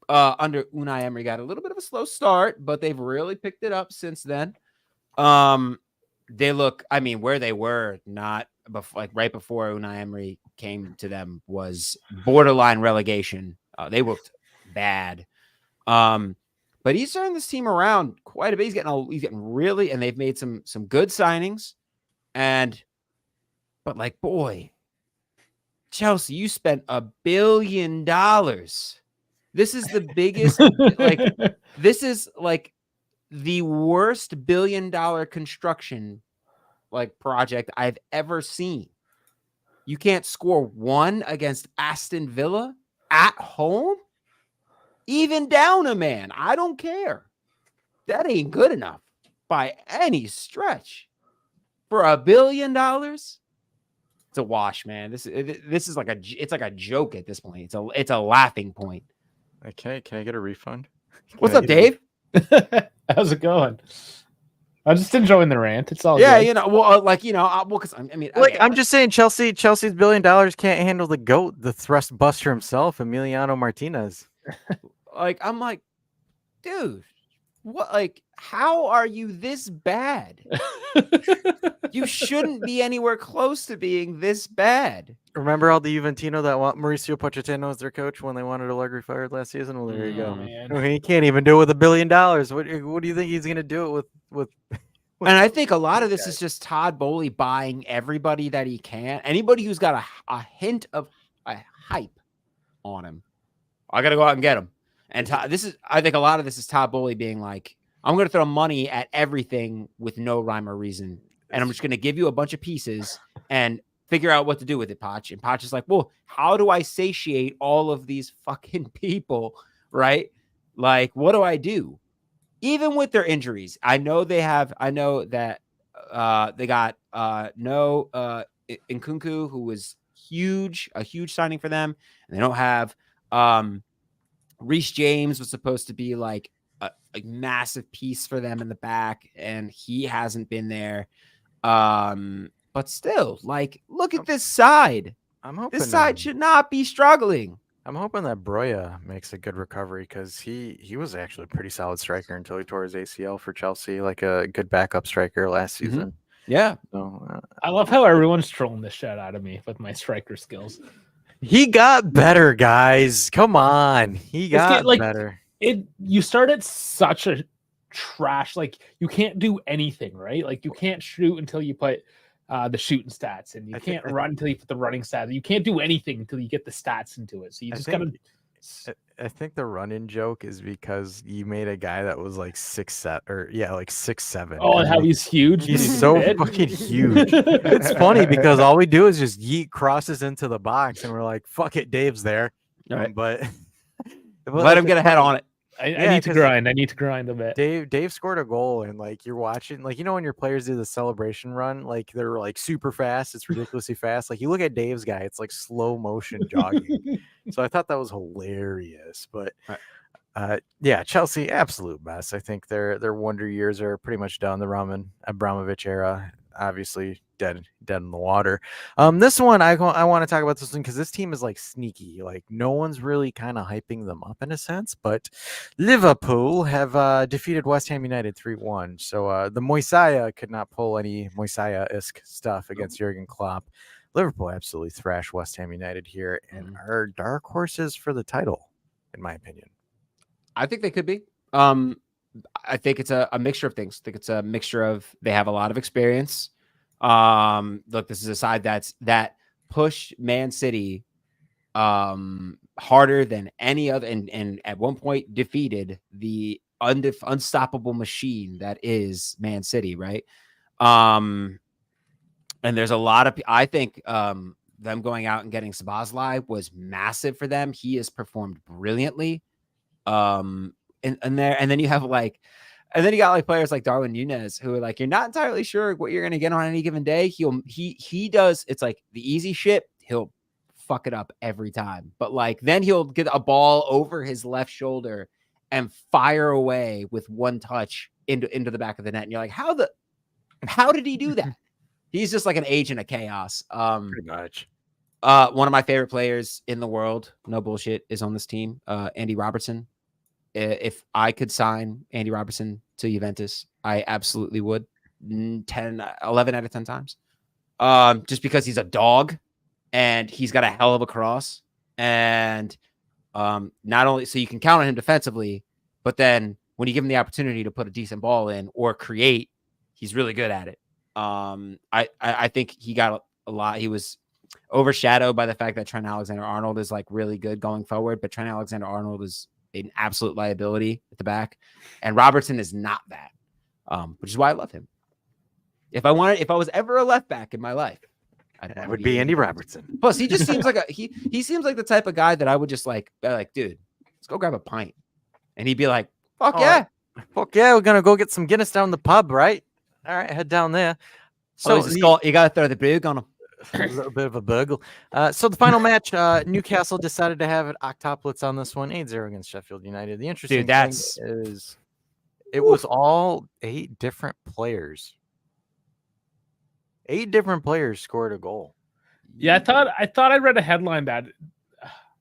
Under Unai Emery, got a little bit of a slow start, but they've really picked it up since then. They look, I mean, where they were not before, like right before Unai Emery came to them was borderline relegation. They looked bad. But he's turning this team around quite a bit. He's getting really, and they've made some good signings. But like, boy, Chelsea, you spent $1 billion. This is the biggest, this is like the worst $1 billion construction project I've ever seen. You can't score one against Aston Villa at home, even down a man. I don't care. That ain't good enough by any stretch. For $1 billion, it's a wash, man. This is like a joke at this point. It's a laughing point. Okay, can I get a refund? What's up, Dave? How's it going? I'm just enjoying the rant. It's all Yeah, good. because I mean, Like, I'm just saying, Chelsea's $1 billion can't handle the GOAT, the thrust buster himself, Emiliano Martinez. I'm like, dude, what? Like, how are you this bad? You shouldn't be anywhere close to being this bad. Remember all the Juventino that want Mauricio Pochettino as their coach when they wanted Allegri fired last season? Well, there you go. Man. He can't even do it with $1 billion. What do you think he's going to do it with? And I think a lot of this is just Todd Bowley buying everybody that he can. Anybody who's got a hint of a hype on him, I got to go out and get him. And I think a lot of this is Todd Bowley being like, I'm going to throw money at everything with no rhyme or reason. And I'm just going to give you a bunch of pieces and figure out what to do with it, Poch. And Poch is like, well, how do I satiate all of these fucking people, right? Like, what do I do? Even with their injuries, I know that they got Nkunku, who was a huge signing for them. And they don't have Reece James was supposed to be like a massive piece for them in the back, and he hasn't been there. But still, like, look at this side. I'm hoping This side should not be struggling. I'm hoping that Broya makes a good recovery because he was actually a pretty solid striker until he tore his ACL for Chelsea, like a good backup striker last season. Yeah. So, I love how everyone's trolling the shit out of me with my striker skills. he got better, guys. Come on, he got better. You start at such a trash, like you can't do anything, right? Like you can't shoot until you put the shooting stats, and you can't run until you put the running stats. You can't do anything until you get the stats into it. So you just gotta. I think the run-in joke is because you made a guy that was like 6'7", or like 6'7". Oh, and how he's huge. He's so fucking huge. It's funny because all we do is just yeet crosses into the box, and we're like, "Fuck it, Dave's there." Right. But let him get ahead on it. I need to grind. I need to grind a bit. Dave scored a goal, and like you're watching, like when your players do the celebration run, like they're like super fast. It's ridiculously fast. Like you look at Dave's guy, it's like slow motion jogging. So I thought that was hilarious. But yeah, Chelsea, absolute mess. I think their wonder years are pretty much done. The Roman Abramovich era, obviously dead in the water. This one I want to talk about this one because this team is like sneaky. Like no one's really kind of hyping them up in a sense, but Liverpool have defeated West Ham United 3-1. So the Moisaya could not pull any Moisaya-esque stuff against Jurgen Klopp. Liverpool absolutely thrashed West Ham United here and are dark horses for the title, in my opinion. I think they could be. I think it's a mixture of things. I think it's a mixture of they have a lot of experience. Look, this is a side that pushed Man City harder than any other, and at one point defeated the unstoppable machine that is Man City, right? And there's a lot of, I think, them going out and getting Szoboszlai was massive for them. He has performed brilliantly. And then you have and then you got like players like Darwin Núñez who are like, you're not entirely sure what you're going to get on any given day. He does. It's like the easy shit. He'll fuck it up every time, but like, then he'll get a ball over his left shoulder and fire away with one touch into the back of the net. And you're like, how did he do that? He's just like an agent of chaos. Pretty much. One of my favorite players in the world, no bullshit, is on this team. Andy Robertson. If I could sign Andy Robertson to Juventus, I absolutely would. 11 out of 10 times. Just because he's a dog and he's got a hell of a cross. And not only so you can count on him defensively, but then when you give him the opportunity to put a decent ball in or create, he's really good at it. I think he got a lot. He was overshadowed by the fact that Trent Alexander-Arnold is like really good going forward, but Trent Alexander-Arnold is an absolute liability at the back, and Robertson is not that, which is why I love him. If I was ever a left back in my life, that would be Andy Robertson. Plus, he just seems like he seems like the type of guy that I would just like, dude, let's go grab a pint, and he'd be like, fuck yeah, we're gonna go get some Guinness down the pub, right? All right, head down there. So you gotta throw the brig on him. A little bit of a burgle. So the final match, Newcastle decided to have it Octuplets on this one, 8-0 against Sheffield United. The interesting thing is it was all 8 different players. 8 different players scored a goal. Yeah, I thought I read a headline that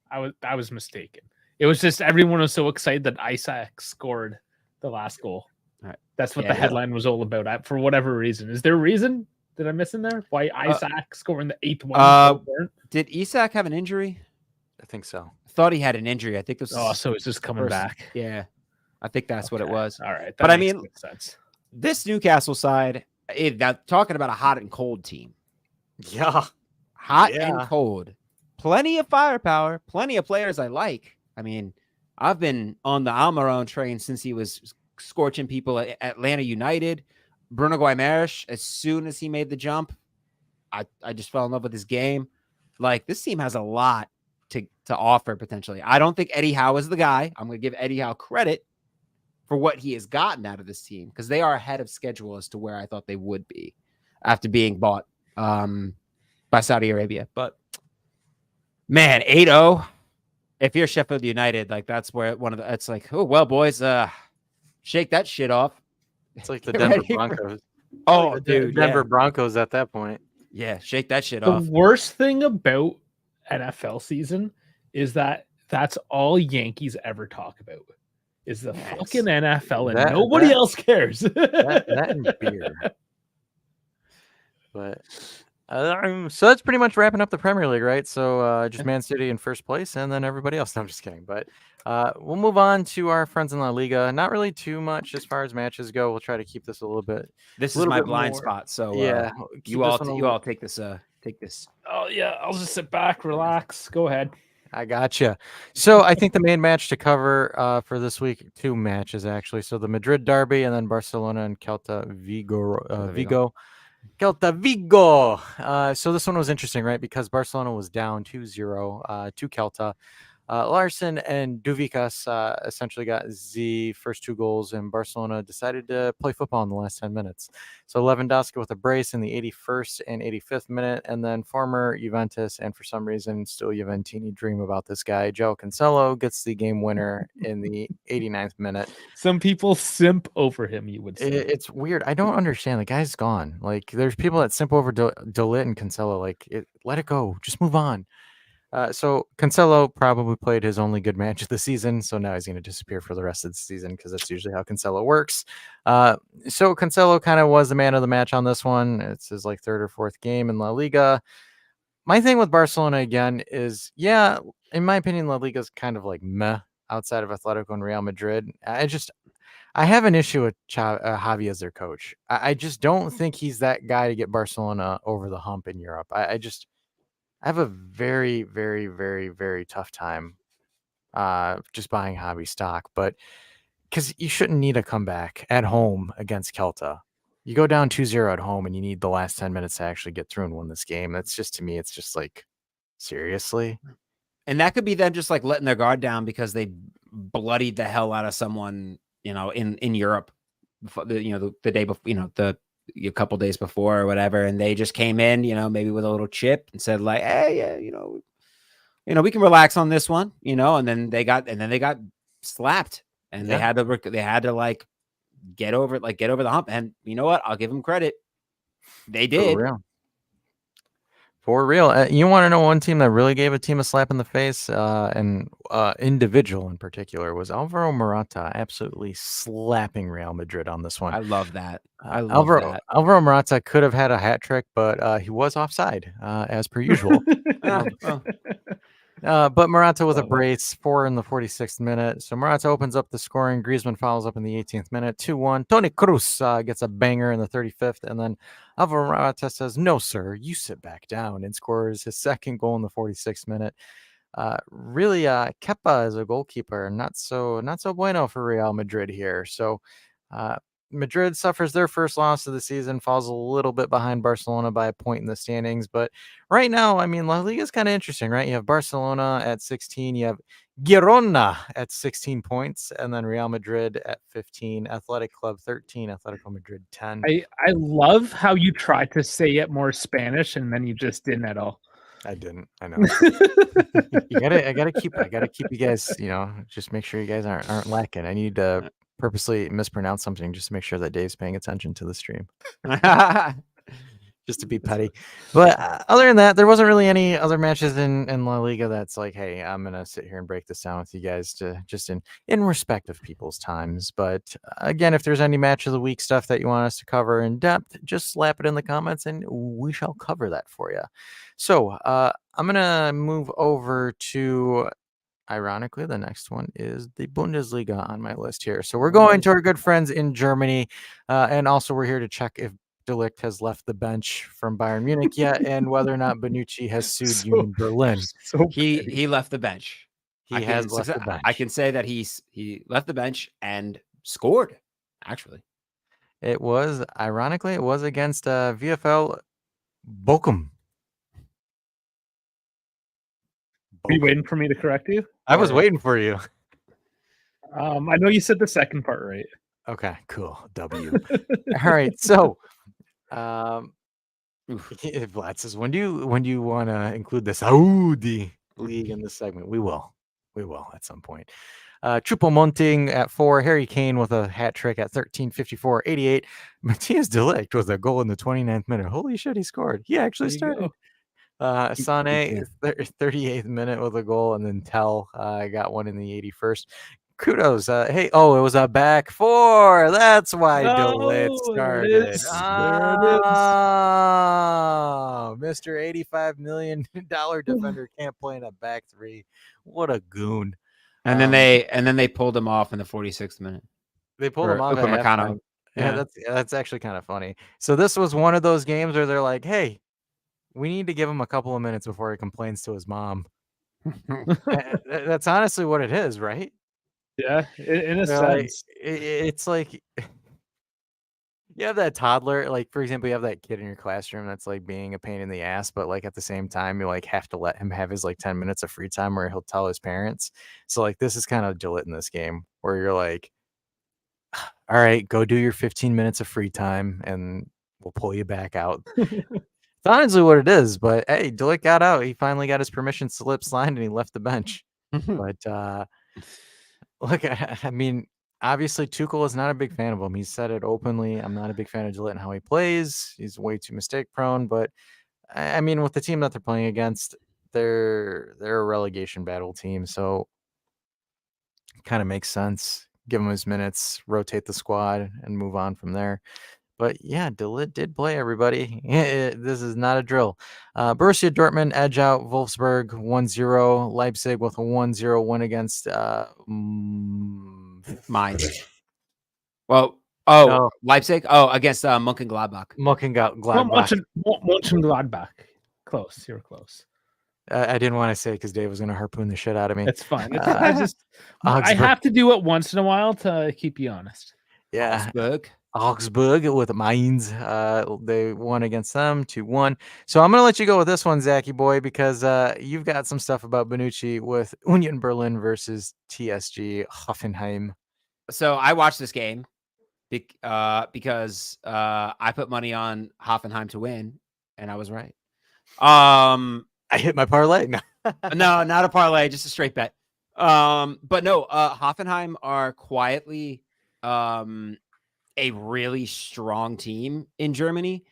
I was mistaken. It was just everyone was so excited that Isaac scored the last goal. Right. That's what the headline was all about. For whatever reason, is there a reason? Did I miss in there? Why Isaac scoring the 8th one? Did Isak have an injury? I think so. I thought he had an injury. I think this was so it's just coming back. Yeah. I think that's what it was. All right. But I mean, makes sense. This Newcastle side, talking about a hot and cold team. Yeah. Hot and cold. Plenty of firepower. Plenty of players I like. I mean, I've been on the Almiron train since he was scorching people at Atlanta United. Bruno Guimaraes, as soon as he made the jump, I just fell in love with his game. Like, this team has a lot to offer potentially. I don't think Eddie Howe is the guy. I'm going to give Eddie Howe credit for what he has gotten out of this team because they are ahead of schedule as to where I thought they would be after being bought by Saudi Arabia. But man, 8-0. If you're Sheffield United, like that's where it's like, oh well, boys, shake that shit off. It's like the Denver Broncos. Dude, Denver Broncos at that point. Yeah, shake that shit off. The worst thing about NFL season is that that's all Yankees ever talk about is the fucking NFL, and nobody else cares. that and beer. But so that's pretty much wrapping up the Premier League, right? So just Man City in first place, and then everybody else. No, I'm just kidding. But we'll move on to our friends in La Liga. Not really too much as far as matches go. We'll try to keep this a little bit. This is my blind spot. So yeah, you all take this. Take this. Oh yeah, I'll just sit back, relax. Go ahead. I gotcha. So I think the main match to cover for this week, 2 matches actually. So the Madrid derby and then Barcelona and Celta Vigo. Celta Vigo. So this one was interesting, right? Because Barcelona was down 2-0 to Celta. Larson and Duvicas essentially got the first 2 goals, and Barcelona decided to play football in the last 10 minutes. So Lewandowski with a brace in the 81st and 85th minute, and then former Juventus, and for some reason still Juventini dream about this guy, João Cancelo, gets the game winner in the 89th minute. Some people simp over him, you would say. It's weird. I don't understand. The guy's gone. Like, there's people that simp over De Ligt and Cancelo. Like, let it go. Just move on. So Cancelo probably played his only good match of the season, so now he's going to disappear for the rest of the season because that's usually how Cancelo works. So Cancelo kind of was the man of the match on this one. It's his like 3rd or 4th game in La Liga. My thing with Barcelona again is, yeah, in my opinion, La Liga is kind of like meh outside of Atletico and Real Madrid. I have an issue with Javi as their coach. I just don't think he's that guy to get Barcelona over the hump in Europe. I have a very, very, very, very tough time just buying Javi stock, but because you shouldn't need a comeback at home against Celta. You go down 2-0 at home and you need the last 10 minutes to actually get through and win this game. That's just, to me, it's just like, seriously? And that could be them just like letting their guard down because they bloodied the hell out of someone, in Europe, the day before, a couple days before or whatever, and they just came in, maybe with a little chip and said like, hey, yeah, we can relax on this one, and then they got slapped, and they had to like get over the hump. And you know what? I'll give them credit. They did. For real. You want to know one team that really gave a team a slap in the face, and individual in particular, was Alvaro Morata absolutely slapping Real Madrid on this one. I love that. I love that. Alvaro Morata could have had a hat trick, but he was offside, as per usual. But Morata with a brace, 4 in the 46th minute. So Morata opens up the scoring. Griezmann follows up in the 18th minute, 2-1. Toni Kroos gets a banger in the 35th. And then Alvaro Morata says, "No, sir, you sit back down," and scores his second goal in the 46th minute. Really, Kepa as a goalkeeper, not so bueno for Real Madrid here. So Madrid suffers their first loss of the season, falls a little bit behind Barcelona by a point in the standings. But right now, I mean, La Liga is kind of interesting, right? You have Barcelona at 16, you have Girona at 16 points, and then Real Madrid at 15, Athletic Club 13, Atletico Madrid 10. I love how you tried to say it more Spanish and then you just didn't at all. I didn't. I know. I gotta keep you guys, just make sure you guys aren't lacking. I need to purposely mispronounce something just to make sure that Dave's paying attention to the stream. Just to be petty. But other than that, there wasn't really any other matches in La Liga that's like, hey, I'm gonna sit here and break this down with you guys to just in respect of people's times. But again, if there's any match of the week stuff that you want us to cover in depth, just slap it in the comments and we shall cover that for you. So I'm gonna move over to, ironically, the next one is the Bundesliga on my list here. So we're going to our good friends in Germany, and also we're here to check if De Ligt has left the bench from Bayern Munich yet, and whether or not Bonucci has sued Union Berlin. So he left the bench. He has left the bench. I can say that he left the bench and scored. Actually, it was against VfL Bochum. Are you waiting for me to correct you? I was waiting for you. I know you said the second part right. Okay, cool. W. All right, so Vlad says, when do you want to include the Saudi league in this segment? We will at some point. Choupo-Moting at 4, Harry Kane with a hat trick at 13, 54, 88. Matthias de Ligt with a goal in the 29th minute. Holy shit, he scored. He actually started. Sané, 38th minute with a goal, and then Tell got one in the 81st. Kudos. It was a back 4. That's why De Ligt started. There it is. Mr. $85 million defender can't play in a back 3. What a goon. And then they pulled him off in the 46th minute. They pulled him off at halftime. Yeah, that's actually kind of funny. So this was one of those games where they're like, hey, we need to give him a couple of minutes before he complains to his mom. That's honestly what it is, right? Yeah, in a sense. It's like you have that toddler, like, for example, you have that kid in your classroom that's like being a pain in the ass, but like at the same time, you like have to let him have his like 10 minutes of free time where he'll tell his parents. So like this is kind of De Ligt in this game where you're like, all right, go do your 15 minutes of free time and we'll pull you back out. It's honestly what it is, but hey, De Ligt got out. He finally got his permission slip signed and he left the bench. But look, I mean, obviously Tuchel is not a big fan of him. He said it openly. I'm not a big fan of De Ligt and how he plays. He's way too mistake prone. But I mean, with the team that they're playing against, they're a relegation battle team, so it kind of makes sense. Give him his minutes, rotate the squad, and move on from there. But yeah, De Ligt did play, everybody. This is not a drill. Borussia Dortmund edge out Wolfsburg 1-0. Leipzig with a 1-0 win against Mainz. Leipzig? Oh, against Mönchengladbach. Mönchengladbach. Close. You're close. I didn't want to say it because Dave was going to harpoon the shit out of me. It's fine. I have to do it once in a while to keep you honest. Yeah. Augsburg with Mainz. They won against them 2-1. So I'm going to let you go with this one, Zachy boy, because you've got some stuff about Bonucci with Union Berlin versus TSG Hoffenheim. So I watched this game because I put money on Hoffenheim to win, and I was right. I hit my parlay. No, not a parlay, just a straight bet. But no, Hoffenheim are quietly a really strong team in Germany.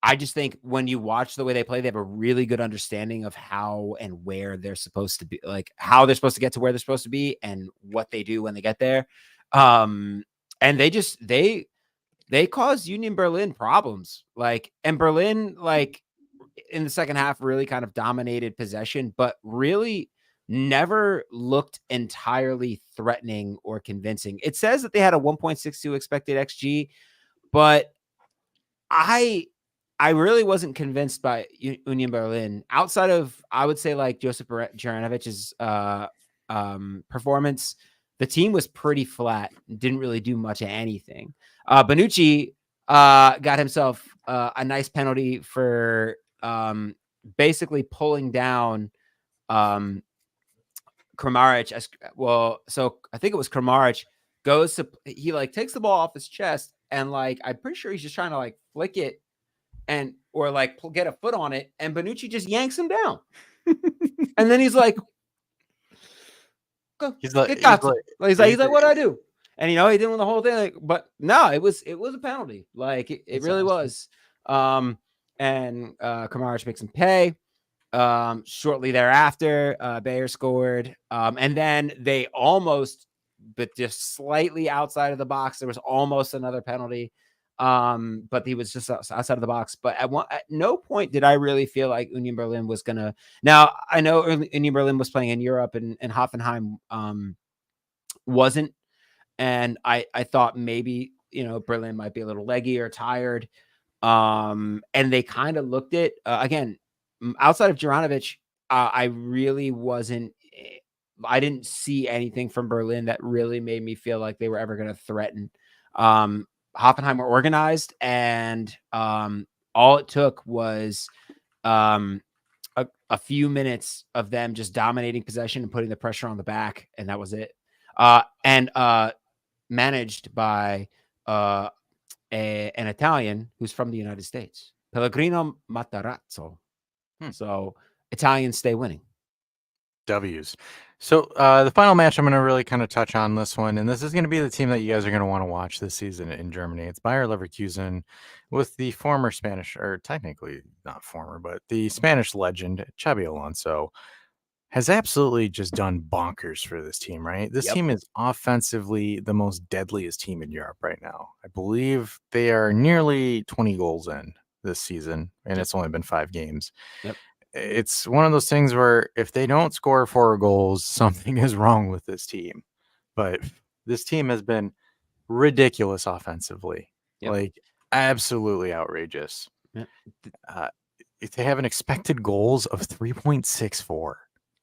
I just think when you watch the way they play, they have a really good understanding of how and where they're supposed to be, like how they're supposed to get to where they're supposed to be and what they do when they get there. And they caused Union Berlin problems. Like, and Berlin, like in the second half, really kind of dominated possession, but really never looked entirely threatening or convincing. It says that they had a 1.62 expected XG, but I really wasn't convinced by Union Berlin outside of, I would say, like Josip Jaranovic's performance. The team was pretty flat, didn't really do much of anything. Bonucci got himself a nice penalty for basically pulling down Kramaric as well. So I think it was Kramaric goes to, he like takes the ball off his chest and like, I'm pretty sure he's just trying to like flick it and, or like get a foot on it. And Bonucci just yanks him down. And then he's like, he's like, what do I do? And, you know, he didn't win the whole thing. Like, but no, it was a penalty. Like it really was. And Kramaric makes him pay. Shortly thereafter, Bayer scored. And then they almost, but just slightly outside of the box, there was almost another penalty. But he was just outside of the box. But at no point did I really feel like Union Berlin was gonna. Now I know Union Berlin was playing in Europe, and Hoffenheim wasn't. And I thought maybe, you know, Berlin might be a little leggy or tired. And they kind of looked it again. Outside of Juranovic, I really wasn't. I didn't see anything from Berlin that really made me feel like they were ever going to threaten. Hoffenheim were organized, and all it took was a few minutes of them just dominating possession and putting the pressure on the back, and that was it. And managed by an Italian who's from the United States, Pellegrino Matarazzo. So Italians stay winning. W's. So the final match I'm going to really kind of touch on this one, and this is going to be the team that you guys are going to want to watch this season in Germany. It's Bayer Leverkusen with the former Spanish, or technically not former, but the Spanish legend Xabi Alonso has absolutely just done bonkers for this team, right? This team is offensively the most deadliest team in Europe right now. I believe they are nearly 20 goals in this season, and it's only been 5 games. It's one of those things where if they don't score 4 goals, something is wrong with this team. But this team has been ridiculous offensively, like absolutely outrageous. If they have an expected goals of 3.64.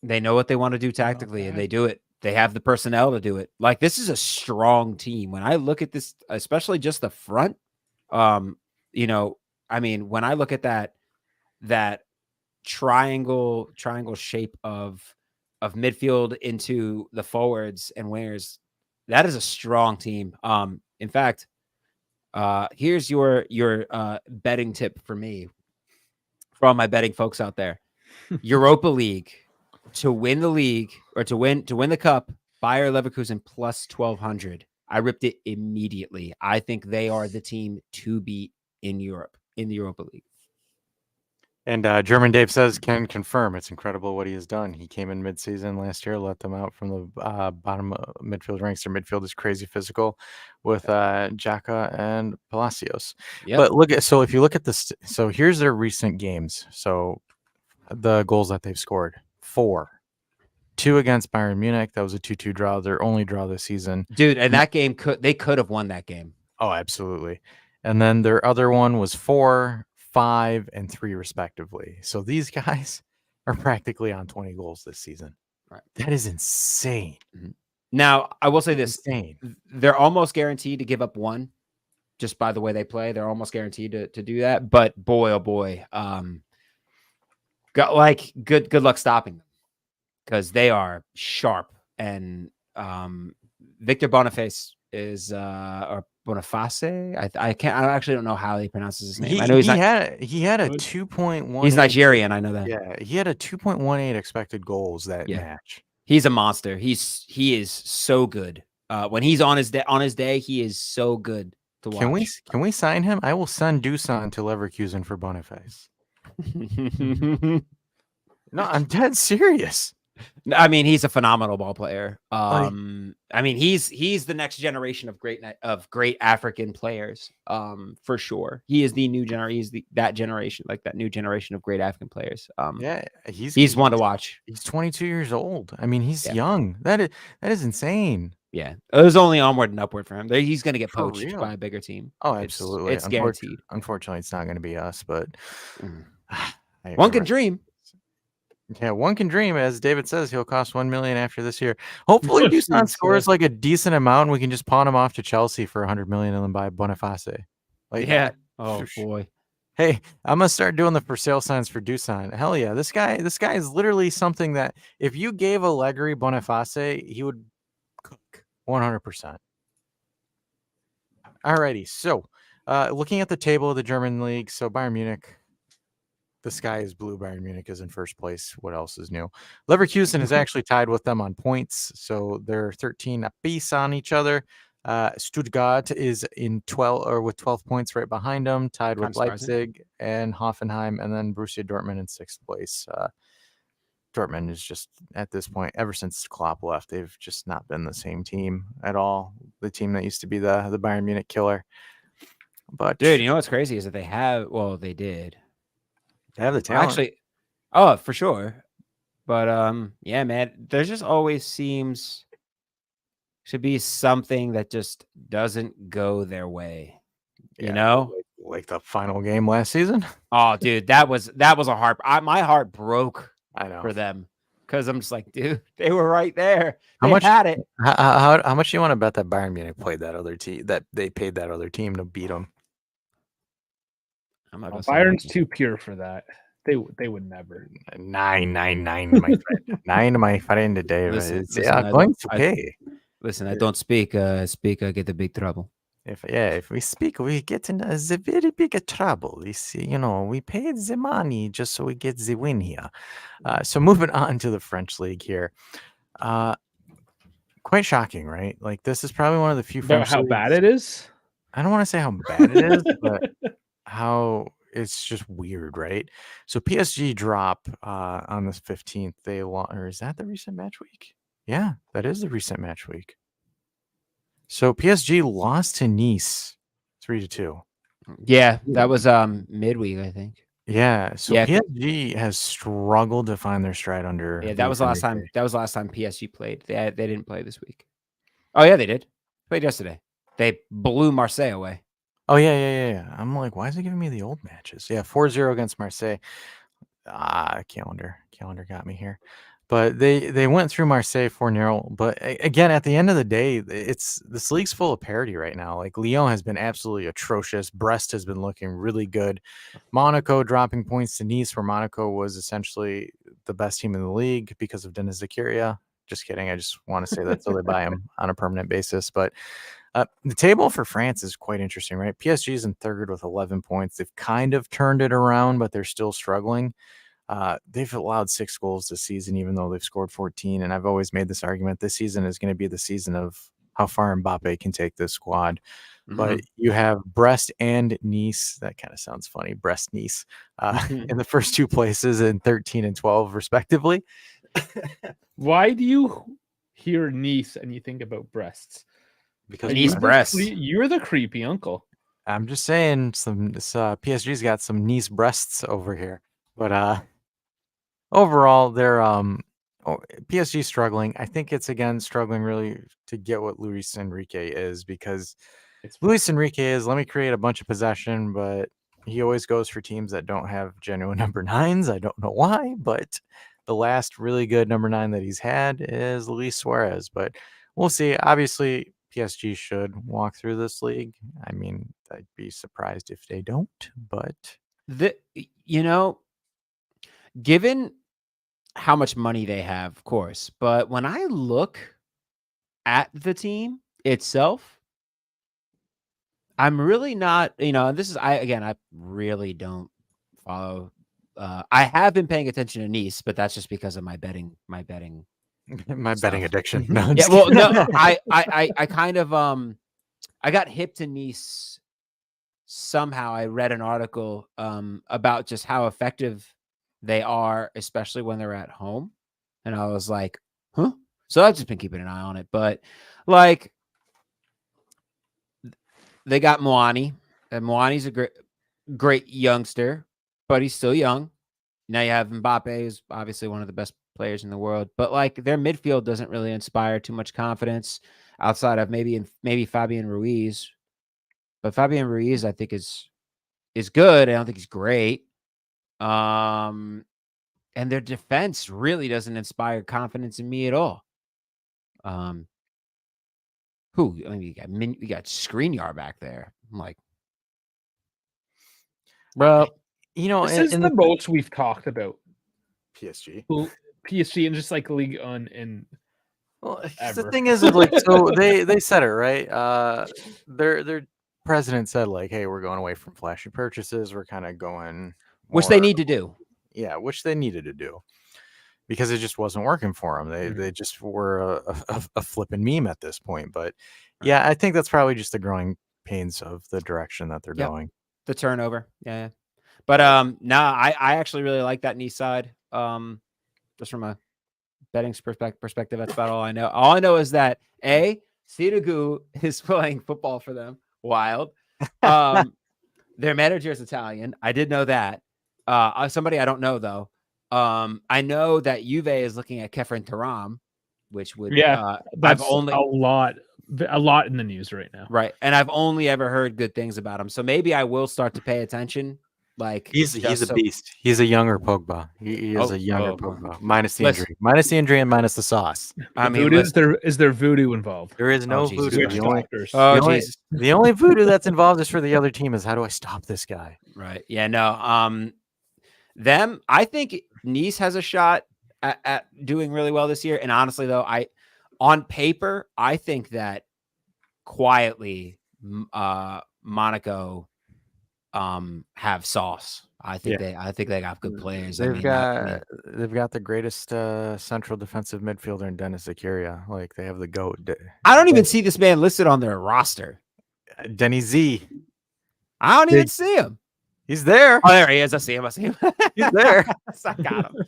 They know what they want to do tactically, and they do it. They have the personnel to do it. Like, this is a strong team. When I look at this, especially just the front, you know, I mean, when I look at that triangle shape of midfield into the forwards and wingers, that is a strong team. In fact, here's your betting tip for me, for all my betting folks out there. Europa League to win the league, or to win the cup, Bayer Leverkusen plus 1,200. I ripped it immediately. I think they are the team to beat in Europe, in the Europa League. And German Dave says, can confirm it's incredible what he has done. He came in mid-season last year, let them out from the bottom midfield ranks. Their midfield is crazy physical with Xhaka and Palacios. But so if you look at this, so here's their recent games. So the goals that they've scored: 4. 2 against Bayern Munich. That was a 2-2 draw. Their only draw this season. Dude, and that game they could have won that game. Oh, absolutely. And then their other one was 4, 5, and 3 respectively. So these guys are practically on 20 goals this season. Right. That is insane. Now, I will say this. Insane. They're almost guaranteed to give up 1 just by the way they play. They're almost guaranteed to do that. But boy, oh boy, got like good luck stopping them, because they are sharp. And Victor Boniface is or Boniface. I actually don't know how he pronounces his name. I know he had a 2.1. He's Nigerian. I know that. Yeah, he had a 2.18 expected goals that match. He's a monster. He is so good. When he's on his day, he is so good to Can watch. we sign him? I will send Dusan to Leverkusen for Boniface. No, I'm dead serious. I mean, he's a phenomenal ball player. Like- I mean, he's the next generation of great African players. For sure, he is the new generation. He's that generation, like that new generation of great African players. Yeah, he's one to watch. He's 22 years old. I mean, he's Yeah. young. That is insane. Yeah, it was only onward and upward for him. He's going to get For poached real. by a bigger team. Oh, absolutely. It's guaranteed. Unfortunately, it's not going to be us, but One can dream. Yeah, one can dream. As David says, he'll cost $1 million after this year. Hopefully, Oh, Dusan jeez, scores like a decent amount, and we can just pawn him off to Chelsea for $100 million and then buy Boniface. Like, Yeah. Oh boy. Hey, I'm gonna start doing the for sale signs for Dusan. Hell yeah, this guy is literally something that if you gave Allegri Boniface, he would cook 100%. Alrighty, so looking at the table of the German league, so Bayern Munich, the sky is blue. Bayern Munich is in first place. What else is new? Leverkusen is actually tied with them on points, so they're 13 apiece on each other. Stuttgart is in 12 points right behind them, tied with Leipzig and Hoffenheim, and then Borussia Dortmund in 6th place. Dortmund is just at this point, ever since Klopp left, they've just not been the same team at all. The team that used to be the Bayern Munich killer. But dude, you know what's crazy is that they did. They have the talent. Actually, oh, for sure. But yeah, man, there just always seems to be something that just doesn't go their way. You know? Like the final game last season. Oh, dude, that was a heart. My heart broke. I know for them because I'm just like, dude, they were right there. How they much had it? How much do you want to bet that Bayern Munich played that other team? That they paid that other team to beat them? I'm not gonna Bayern's too pure for that. They would never. 9, my friend. 9, my friend. Today, they are going to pay. Listen, I don't speak. Speak, I get the big trouble. If we speak, we get in the very big trouble. We paid the money just so we get the win here. So moving on to the French league here. Quite shocking, right? Like this is probably one of the few French how leagues. Bad it is. I don't want to say how bad it is, but how it's just weird, right? So PSG drop on the 15th. Or is that the recent match week? Yeah, that is the recent match week. So PSG lost to Nice 3-2. Yeah, that was midweek, I think. Yeah, so PSG has struggled to find their stride under. Yeah, that was the last time. That was the last time PSG played. They didn't play this week. Oh yeah, they did. Played yesterday. They blew Marseille away. Oh yeah. I'm like, why is it giving me the old matches? Yeah, 4-0 against Marseille. Calendar got me here. But they went through Marseille 4-0. But again, at the end of the day, this league's full of parity right now. Like Lyon has been absolutely atrocious. Brest has been looking really good. Monaco dropping points to Nice, where Monaco was essentially the best team in the league because of Denis Zakaria. Just kidding. I just want to say that so they buy him on a permanent basis. But the table for France is quite interesting, right? PSG is in third with 11 points. They've kind of turned it around, but they're still struggling. They've allowed 6 goals this season, even though they've scored 14. And I've always made this argument. This season is going to be the season of how far Mbappe can take this squad. Mm-hmm. But you have Brest and Nice. That kind of sounds funny. Brest, Nice in the first 2 places in 13 and 12, respectively. Why do you hear Nice and you think about breasts? Because Nice breasts. You're the creepy uncle. I'm just saying, PSG's got some Nice breasts over here. But overall, they're PSG struggling. I think it's again struggling really to get what Luis Enrique is, because Luis Enrique is, let me create a bunch of possession, but he always goes for teams that don't have genuine number 9s. I don't know why, but the last really good number 9 that he's had is Luis Suarez. But we'll see. Obviously, PSG should walk through this league. I mean, I'd be surprised if they don't, but given how much money they have, of course, but when I look at the team itself, I'm really not, this is, I really don't follow. I have been paying attention to Nice, but that's just because of my betting betting addiction. No, yeah, well, no, I kind of, I got hip to Nice somehow. I read an article about just how effective they are, especially when they're at home. And I was like, huh? So I've just been keeping an eye on it. But like, they got Moani, and Moani's a great youngster, but he's still young. Now you have Mbappe, who's obviously one of the best players in the world, but like their midfield doesn't really inspire too much confidence outside of maybe Fabian Ruiz. But Fabian Ruiz, I think, is good. I don't think he's great. And their defense really doesn't inspire confidence in me at all. Who? I mean, you got Skriniar back there. I'm like, Bro, you know, This is the most we've talked about PSG. PSG and just like League On and Well, the ever. thing is, like, so they said it right. Their president said like, "Hey, we're going away from flashy purchases. We're kind of going," which they need to do. Yeah, which they needed to do because it just wasn't working for them. They just were a flipping meme at this point. But yeah, I think that's probably just the growing pains of the direction that they're going. The turnover, yeah. But I actually really like that Nice side. Just from a betting perspective, that's about all I know. All I know is that Sirigu is playing football for them. Wild. Their manager is Italian. I did know that. Somebody I don't know though. I know that Juve is looking at Kefren Turam, which would that's a lot in the news right now. Right, and I've only ever heard good things about him, so maybe I will start to pay attention. Like he's a beast. He's a younger Pogba. He is a younger Pogba, minus the injury and minus the sauce. I mean, is there voodoo involved? There is no voodoo. The only voodoo that's involved is for the other team. Is how do I stop this guy? Right. Yeah. No. I think Nice has a shot at doing really well this year. And honestly, though, on paper, I think that quietly, Monaco have sauce. I think they got good players. They've got the greatest central defensive midfielder in Denis Zakaria. Like they have the GOAT. I don't even see this man listed on their roster. Denny Z. I don't even see him. He's there. Oh, there he is. I see him. He's there. I got him.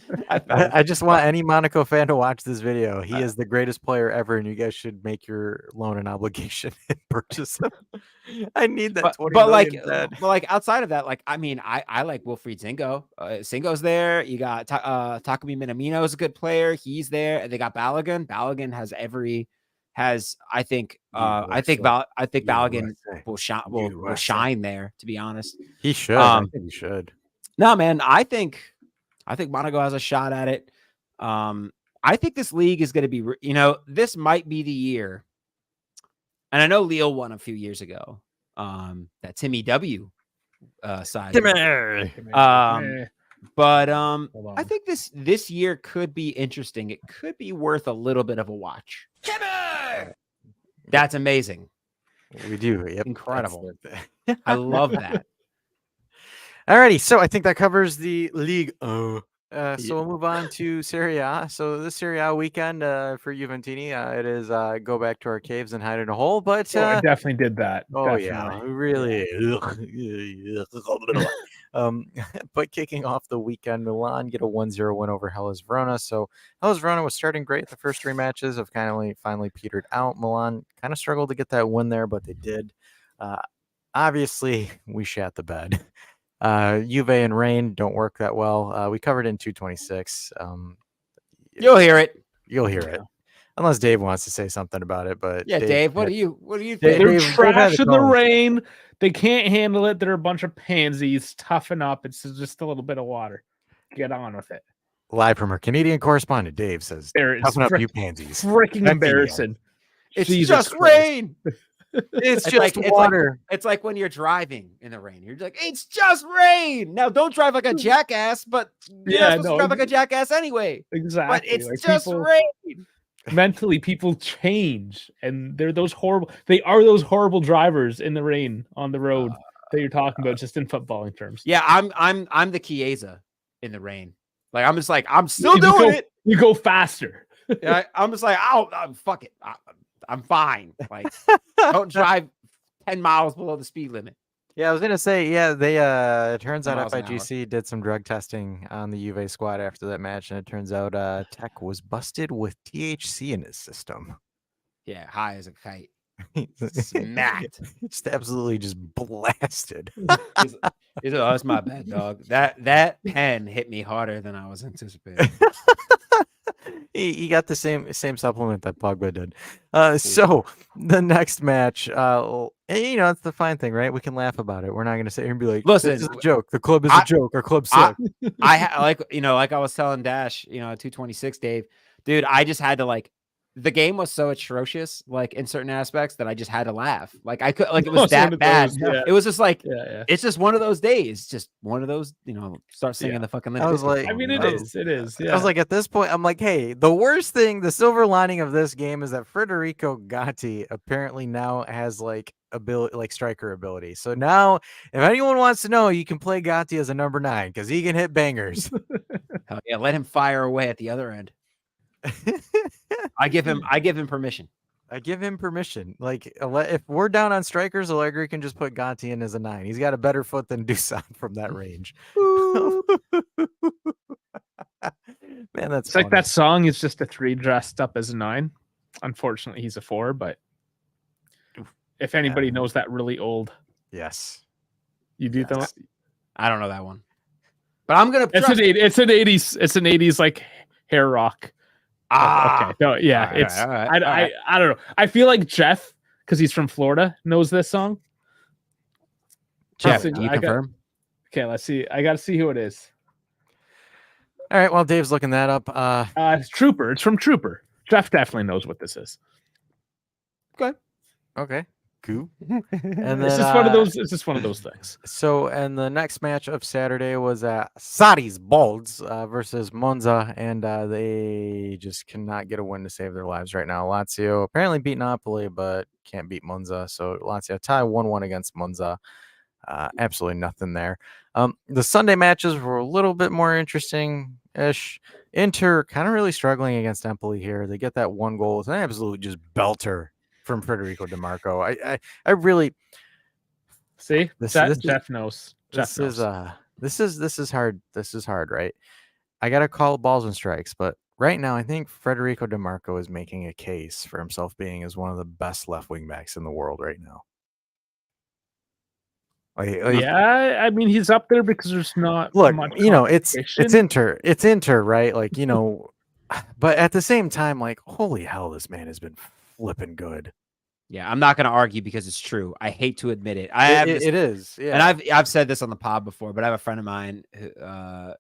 I just want any Monaco fan to watch this video. He is the greatest player ever, and you guys should make your loan an obligation and purchase him. I need that 20 million. But like outside of that, like I mean, I like Wilfried Zingo. Zingo's there. You got Takumi Minamino is a good player. He's there. And they got Balogun. Balogun I think Balogun will shine there, to be honest. He should. I think he should. No, man, I think Monaco has a shot at it. I think this league is going to be, this might be the year. And I know Lille won a few years ago. That Timmy W side. But I think this year could be interesting. It could be worth a little bit of a watch. That's amazing. We do. Yep. Incredible. I love that. Alrighty, so I think that covers the league. So we'll move on to Serie A. So the Serie A weekend for Juventini, it is go back to our caves and hide in a hole. But I definitely did that. Oh definitely. Yeah, really. But kicking off the weekend, Milan get a 1-0 win over Hellas Verona. So Hellas Verona was starting great. The first 3 matches have finally petered out. Milan kind of struggled to get that win there, but they did. Obviously, we shat the bed. Juve and rain don't work that well. We covered in 226. You'll hear it. You'll hear it. Unless Dave wants to say something about it, but yeah, Dave, what do you think? They're trash in the rain. They can't handle it. They're a bunch of pansies. Toughen up. It's just a little bit of water. Get on with it. Live from our Canadian correspondent, Dave says, "Toughen up, you pansies." Freaking embarrassing. It's just rain. It's just water. It's like when you're driving in the rain. You're like, it's just rain. Now, don't drive like a jackass, but you're supposed to drive like a jackass anyway. Exactly. But it's like just rain. Mentally, people change, and they're those horrible. They are those horrible drivers in the rain on the road that you're talking about, just in footballing terms. Yeah, I'm the Chiesa in the rain. Like I'm just like I'm still doing it. You go faster. Yeah, I'm just like, fuck it. I'm fine. Like, don't drive 10 miles below the speed limit. Yeah, I was gonna say, yeah, they it turns out Miles an hour. FIGC did some drug testing on the Juve squad after that match, and it turns out Tech was busted with THC in his system. Yeah, high as a kite. Smacked. Smacked. Just absolutely just blasted. He's like, oh, that's my bad, dog. That pen hit me harder than I was anticipating. He got the same supplement that Pogba did. So the next match, that's the fine thing, right? We can laugh about it. We're not going to sit here and be like, Listen, this is a joke. The club is a joke. Our club's sick. like I was telling Dash, 226, Dave, dude, I just had to the game was so atrocious, in certain aspects that I just had to laugh. It was that bad. Yeah. It was just Yeah. it's just one of those days. Just one of those, start singing the fucking. I was like, I mean, it is. Yeah. I was like, at this point, I'm like, hey, the worst thing, the silver lining of this game is that Federico Gatti apparently now has ability, striker ability. So now, if anyone wants to know, you can play Gatti as a number 9 because he can hit bangers. Hell yeah, let him fire away at the other end. I give him permission. I give him permission. If we're down on strikers, Allegri can just put Gatti in as a 9. He's got a better foot than Dusan from that range. Man, that's it's like that song is just a 3 dressed up as a 9. Unfortunately, he's a 4, but if anybody knows that really old. Yes. You do that? I don't know that one. But I'm gonna it's an 80s hair rock. Okay. No, yeah, all right. I don't know. I feel like Jeff, because he's from Florida, knows this song. Jeff, can you confirm? Okay, let's see. I got to see who it is. All right, well, Dave's looking that up. It's Trooper. It's from Trooper. Jeff definitely knows what this is. Okay. Cool. And it's just one of those things. So, and the next match of Saturday was Sarri's Bolds versus Monza, and they just cannot get a win to save their lives right now. Lazio apparently beat Napoli, but can't beat Monza. So Lazio tie 1-1 against Monza. Absolutely nothing there. The Sunday matches were a little bit more interesting-ish. Inter kind of really struggling against Empoli here. They get that 1 goal. It's an absolute just belter from Federico DiMarco. I really see Jeff knows. This is hard. This is hard, right? I gotta call balls and strikes, but right now I think Federico DiMarco is making a case for himself being as one of the best left wing backs in the world right now. Yeah, I mean he's up there because there's not much it's Inter, right? But at the same time, holy hell, this man has been flipping good. Yeah, I'm not going to argue because it's true. I hate to admit it. It is, yeah. And I've said this on the pod before, but I have a friend of mine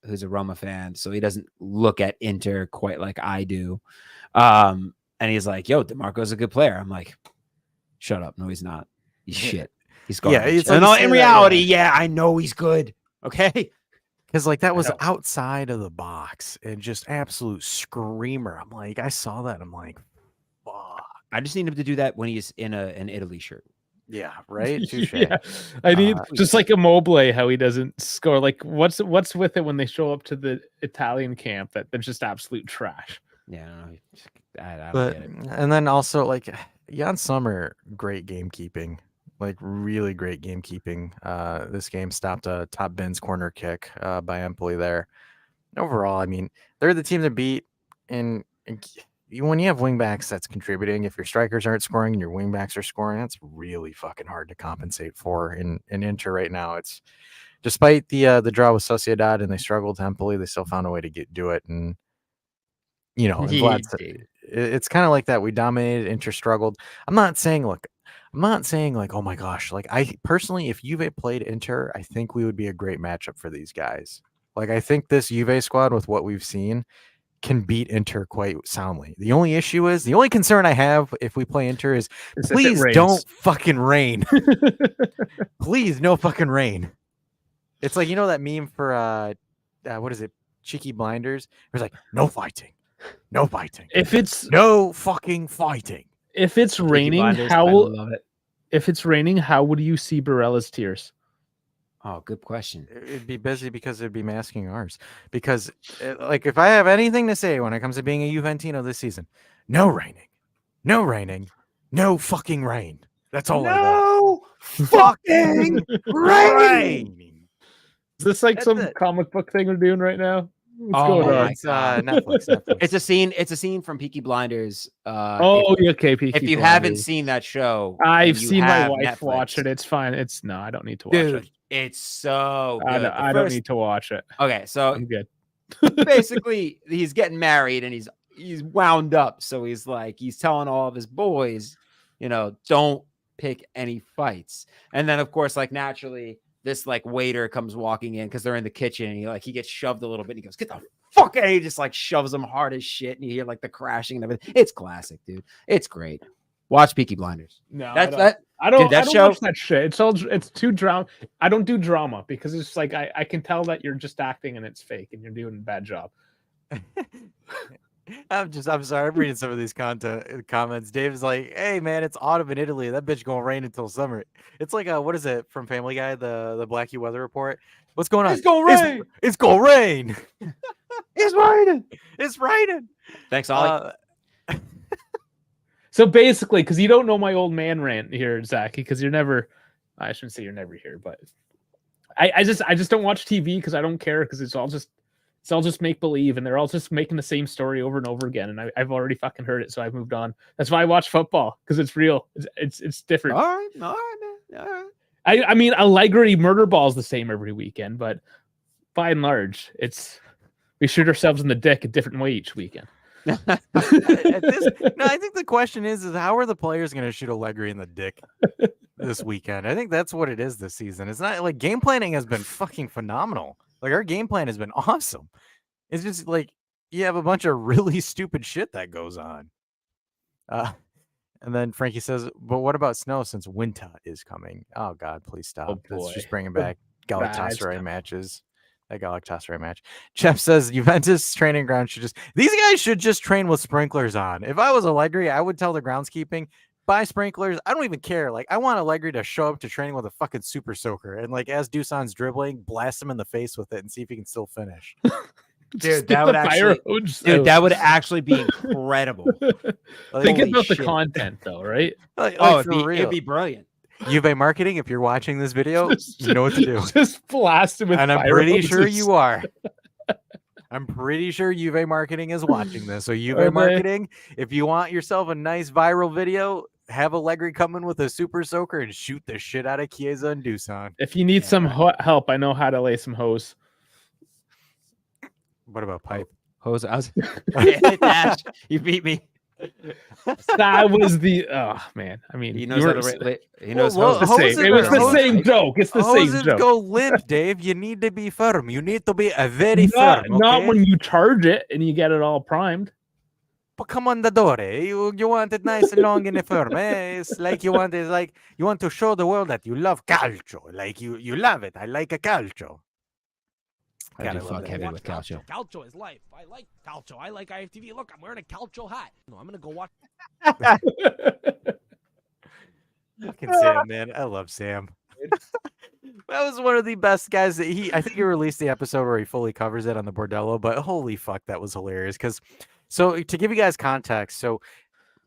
who's a Roma fan, so he doesn't look at Inter quite like I do. And he's like, "Yo, DiMarco's a good player." I'm like, "Shut up! No, he's not. He's shit. He's garbage." Yeah, in reality, I know he's good. Okay. Because that was outside of the box and just absolute screamer. I'm like, I saw that. I'm like, fuck. I just need him to do that when he's in an Italy shirt. Yeah, right. Yeah. I need just like Immobile, how he doesn't score. What's with it when they show up to the Italian camp that they're just absolute trash. Yeah, I don't get it. And then also Jan Sommer, great gamekeeping. Really great gamekeeping. This game stopped a top bins corner kick by Empoli there. Overall, I mean, they're the team to beat. And when you have wingbacks that's contributing, if your strikers aren't scoring and your wingbacks are scoring, that's really fucking hard to compensate for in Inter right now. It's despite the draw with Sociedad and they struggled to Empoli, they still found a way to do it. And it's kind of like that. We dominated, Inter struggled. I'm not saying oh my gosh, I personally, if Juve played Inter, I think we would be a great matchup for these guys. I think this Juve squad with what we've seen can beat Inter quite soundly. The only concern I have if we play Inter is please don't fucking rain. Please, no fucking rain. It's that meme for what is it? Cheeky Blinders. It's no fighting. No fighting. If it's no fucking fighting. If it's raining, how would you see Barella's tears? Oh, good question. It'd be busy because it'd be masking ours. Because, if I have anything to say when it comes to being a Juventino this season, no raining, no fucking rain. That's all I want. No Fucking rain. Is this like That's some it. comic book thing we're doing right now? What's Oh going on? my It's God. Netflix. It's a scene. It's a scene from Peaky Blinders. Oh, okay. If you haven't seen that show, I've and you seen my have wife Netflix, watch it. It's fine. I don't need to watch dude, it. it's so I good. don't, The I don't first- need to watch it. Okay, so I'm good. basically, he's getting married and he's wound up. So he's telling all of his boys, don't pick any fights. And then of course, naturally, this waiter comes walking in because they're in the kitchen and he gets shoved a little bit and he goes, "Get the fuck out!" He just shoves him hard as shit and you hear the crashing and everything. It's classic, dude. It's great. Watch Peaky Blinders. No, That's that. I don't. Dude, that I don't show- watch that shit. It's too drama. I don't do drama because it's I can tell that you're just acting and it's fake and you're doing a bad job. I'm sorry. I'm reading some of these comments. Dave's like, "Hey man, it's autumn in Italy. That bitch gonna rain until summer." It's like what is it from Family Guy? The Blackie weather report. What's going on? It's gonna rain. It's gonna rain. It's raining. It's raining. Thanks, Ollie. So basically, because you don't know my old man rant here, Zach, because you're never. I shouldn't say you're never here, but I just don't watch TV because I don't care because it's all just make believe and they're all just making the same story over and over again, and I've already fucking heard it, so I've moved on. That's why I watch football because it's real. It's different. All right, man. All right. I mean, Allegri murder ball is the same every weekend, but by and large, we shoot ourselves in the dick a different way each weekend. No, I think the question is how are the players going to shoot Allegri in the dick this weekend? I think that's what it is this season. It's not game planning has been fucking phenomenal. Our game plan has been awesome. It's just you have a bunch of really stupid shit that goes on. And then Frankie says, "But what about snow since winter is coming?" Oh God, please stop. Oh, That's boy. just bringing back Galatasaray coming. matches. That Galatasaray match. Jeff says Juventus training ground these guys should just train with sprinklers on. If I was Allegri, I would tell the groundskeeping, buy sprinklers. I don't even care. I want Allegri to show up to training with a fucking super soaker and as Dusan's dribbling, blast him in the face with it and see if he can still finish. Dude, that would actually be incredible. Think about the content though, right? It'd be brilliant. Juve marketing, if you're watching this video, you know what to do. Just blast him with and I'm fire pretty hoses. sure you are. I'm pretty sure Juve marketing is watching this. So Juve marketing, if you want yourself a nice viral video, have Allegri come in with a super soaker and shoot the shit out of Chiesa and Dusan. If you need some help, I know how to lay some hose. What about pipe? Hose. You beat me. That was the man. I mean, He knows how to he knows Well, hose. It was the same joke. It's the same Hoses joke. go limp, Dave. You need to be firm. You need to be a very firm. Not when you charge it and you get it all primed. But come on the door. You want it nice and long and firm. It's you want to show the world that you love calcio. You love it. I like a calcio. I do fuck heavy with calcio. Calcio is life. I like calcio. I like IFTV. Look, I'm wearing a calcio hat. No, I'm gonna go watch. Fucking Sam, man. I love Sam. That was one of the best guys that I think he released the episode where he fully covers it on the Bordello, but holy fuck, that was hilarious. So to give you guys context, so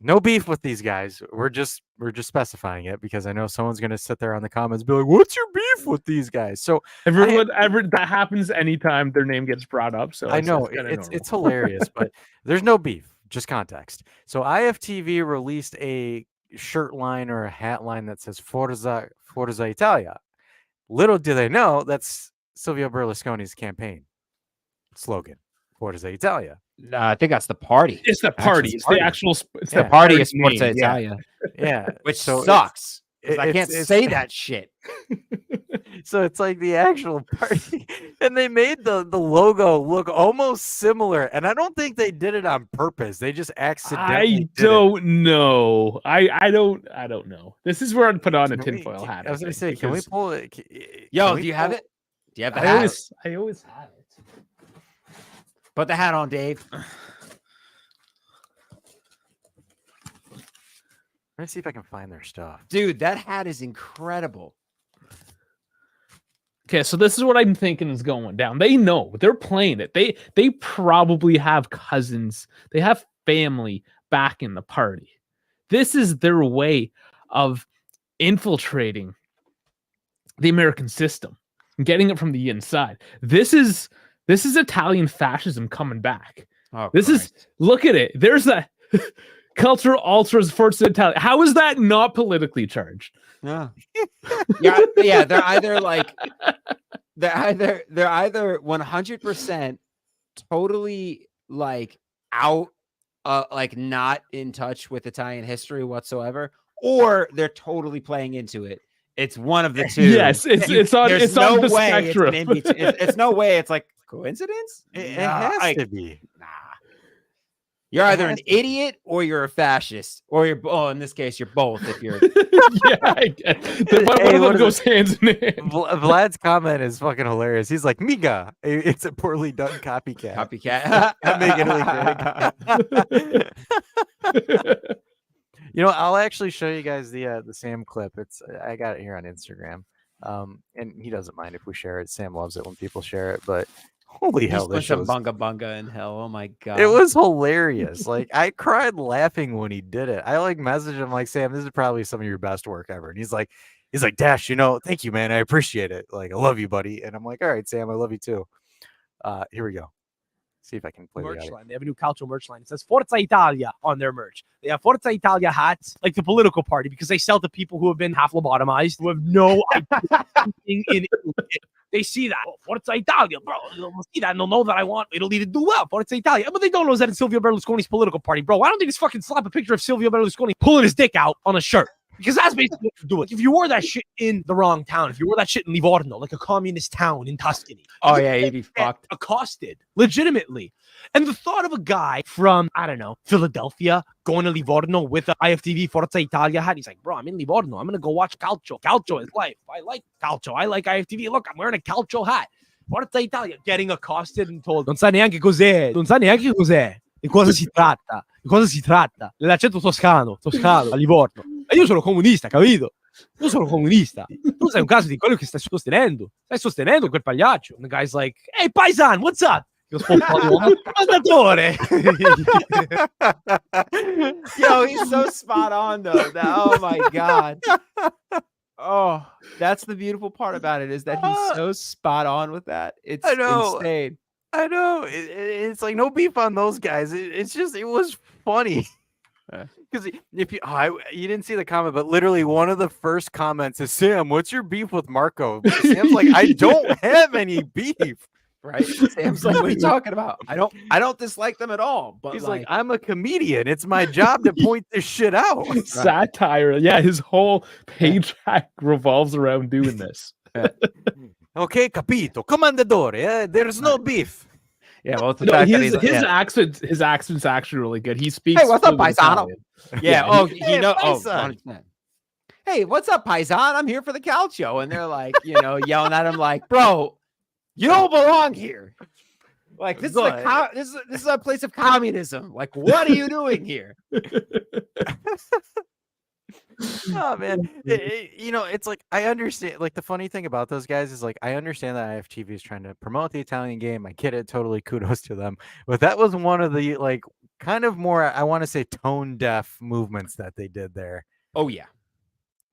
no beef with these guys. We're just specifying it because I know someone's gonna sit there on the comments and be like, "What's your beef with these guys?" So that happens anytime their name gets brought up. So I know it's hilarious, but there's no beef, just context. So IFTV released a shirt line or a hat line that says Forza Italia. Little do they know that's Silvio Berlusconi's campaign slogan, Forza Italia. No, I think that's the party. It's the party. It's the actual. It's the party is name. Forza Italia. Yeah, which sucks. I can't say that shit. So it's the actual party, and they made the logo look almost similar. And I don't think they did it on purpose. They just accidentally. I don't know. I don't know. This is where I'd put on a tinfoil hat. I was going to say, can we pull it? Yo, do you have it? Do you have the hat? I always have it. Put the hat on, Dave. Let's see if I can find their stuff. Dude, that hat is incredible. Okay, so this is what I'm thinking is going down. They know they're playing it. They probably have cousins. They have family back in the party. This is their way of infiltrating the American system and getting it from the inside. This is Italian fascism coming back. Oh, This is, look at it. There's a cultural ultras Forza Italia. How is that not politically charged? yeah. Yeah. They're either 100% totally like out, like not in touch with Italian history whatsoever, or they're totally playing into it. It's one of the two. Yes, it's on the spectrum. It's no way. It's like coincidence. It has to be. Nah. You're either an idiot or you're a fascist, or you're in this case you're both. If you're yeah, I get it. One of them goes hands in hand. Vlad's comment is fucking hilarious. He's like, "Miga, it's a poorly done copycat." I'm making it big. You know, I'll actually show you guys the Sam clip. I got it here on Instagram, and he doesn't mind if we share it. Sam loves it when people share it, but holy hell, this shit was bunga bunga in hell. Oh my god, it was hilarious. Like I cried laughing when he did it. I like messaged him like, Sam, this is probably some of your best work ever. And he's like, Dash, you know, thank you, man. I appreciate it. Like, I love you, buddy. And I'm like, all right, Sam, I love you too. Here we go. See if I can play merch the line. They have a new Calcio merch line. It says Forza Italia on their merch. They have Forza Italia hats, like the political party, because they sell to people who have been half lobotomized, who have no idea in they see that. Oh, Forza Italia, bro. They'll see that and they'll know that I want Italy to do well. Forza Italia. But they don't know that it's Silvio Berlusconi's political party, bro. I don't think it's fucking slap a picture of Silvio Berlusconi pulling his dick out on a shirt. Because that's basically what you're doing. If you wore that shit in the wrong town, if you wore that shit in Livorno, like a communist town in Tuscany. Oh, yeah, you'd be fucked. Accosted, legitimately. And the thought of a guy from, I don't know, Philadelphia going to Livorno with an IFTV Forza Italia hat. He's like, bro, I'm in Livorno. I'm going to go watch Calcio. Calcio is life. I like Calcio. I like IFTV. Look, I'm wearing a Calcio hat. Forza Italia. Getting accosted and told, non sa neanche cos'è. Non sa neanche cos'è. Di cosa si tratta? Di cosa si tratta? Dell'accento toscano, a Livorno. E io sono comunista, capito? Io sono comunista. Tu sei un caso di quello che stai sostenendo. Stai sostenendo quel pagliaccio. And the guy's like, hey, paisan, what's up? He goes, Mandatore. Yo, he's so spot on, though. Oh, my God. Oh, that's the beautiful part about it, is that he's so spot on with that. It's insane. I know. It's like no beef on those guys. It's just, it was funny. Because if you didn't see the comment, but literally one of the first comments is, Sam, what's your beef with Marco? Sam's like, I don't have any beef. Right? Sam's like, what are you talking about? I don't dislike them at all. But he's like, I'm a comedian. It's my job to point this shit out. Satire. Yeah, his whole page hack revolves around doing this. Okay, capito. Comandadore. There's no beef. Yeah, well, his accent's actually really good. He speaks. Hey, what's up, paisano? Yeah. Oh, hey, you know. paisan. Hey, what's up, paisan? I'm here for the Calcio, and they're like, yelling at him like, bro, you don't belong here. Like this is a place of communism. Like, what are you doing here? Oh man, it's like I understand. Like the funny thing about those guys is like I understand that IFTV is trying to promote the Italian game. I get it, totally. Kudos to them. But that was one of the like kind of more, I want to say, tone deaf movements that they did there. Oh yeah.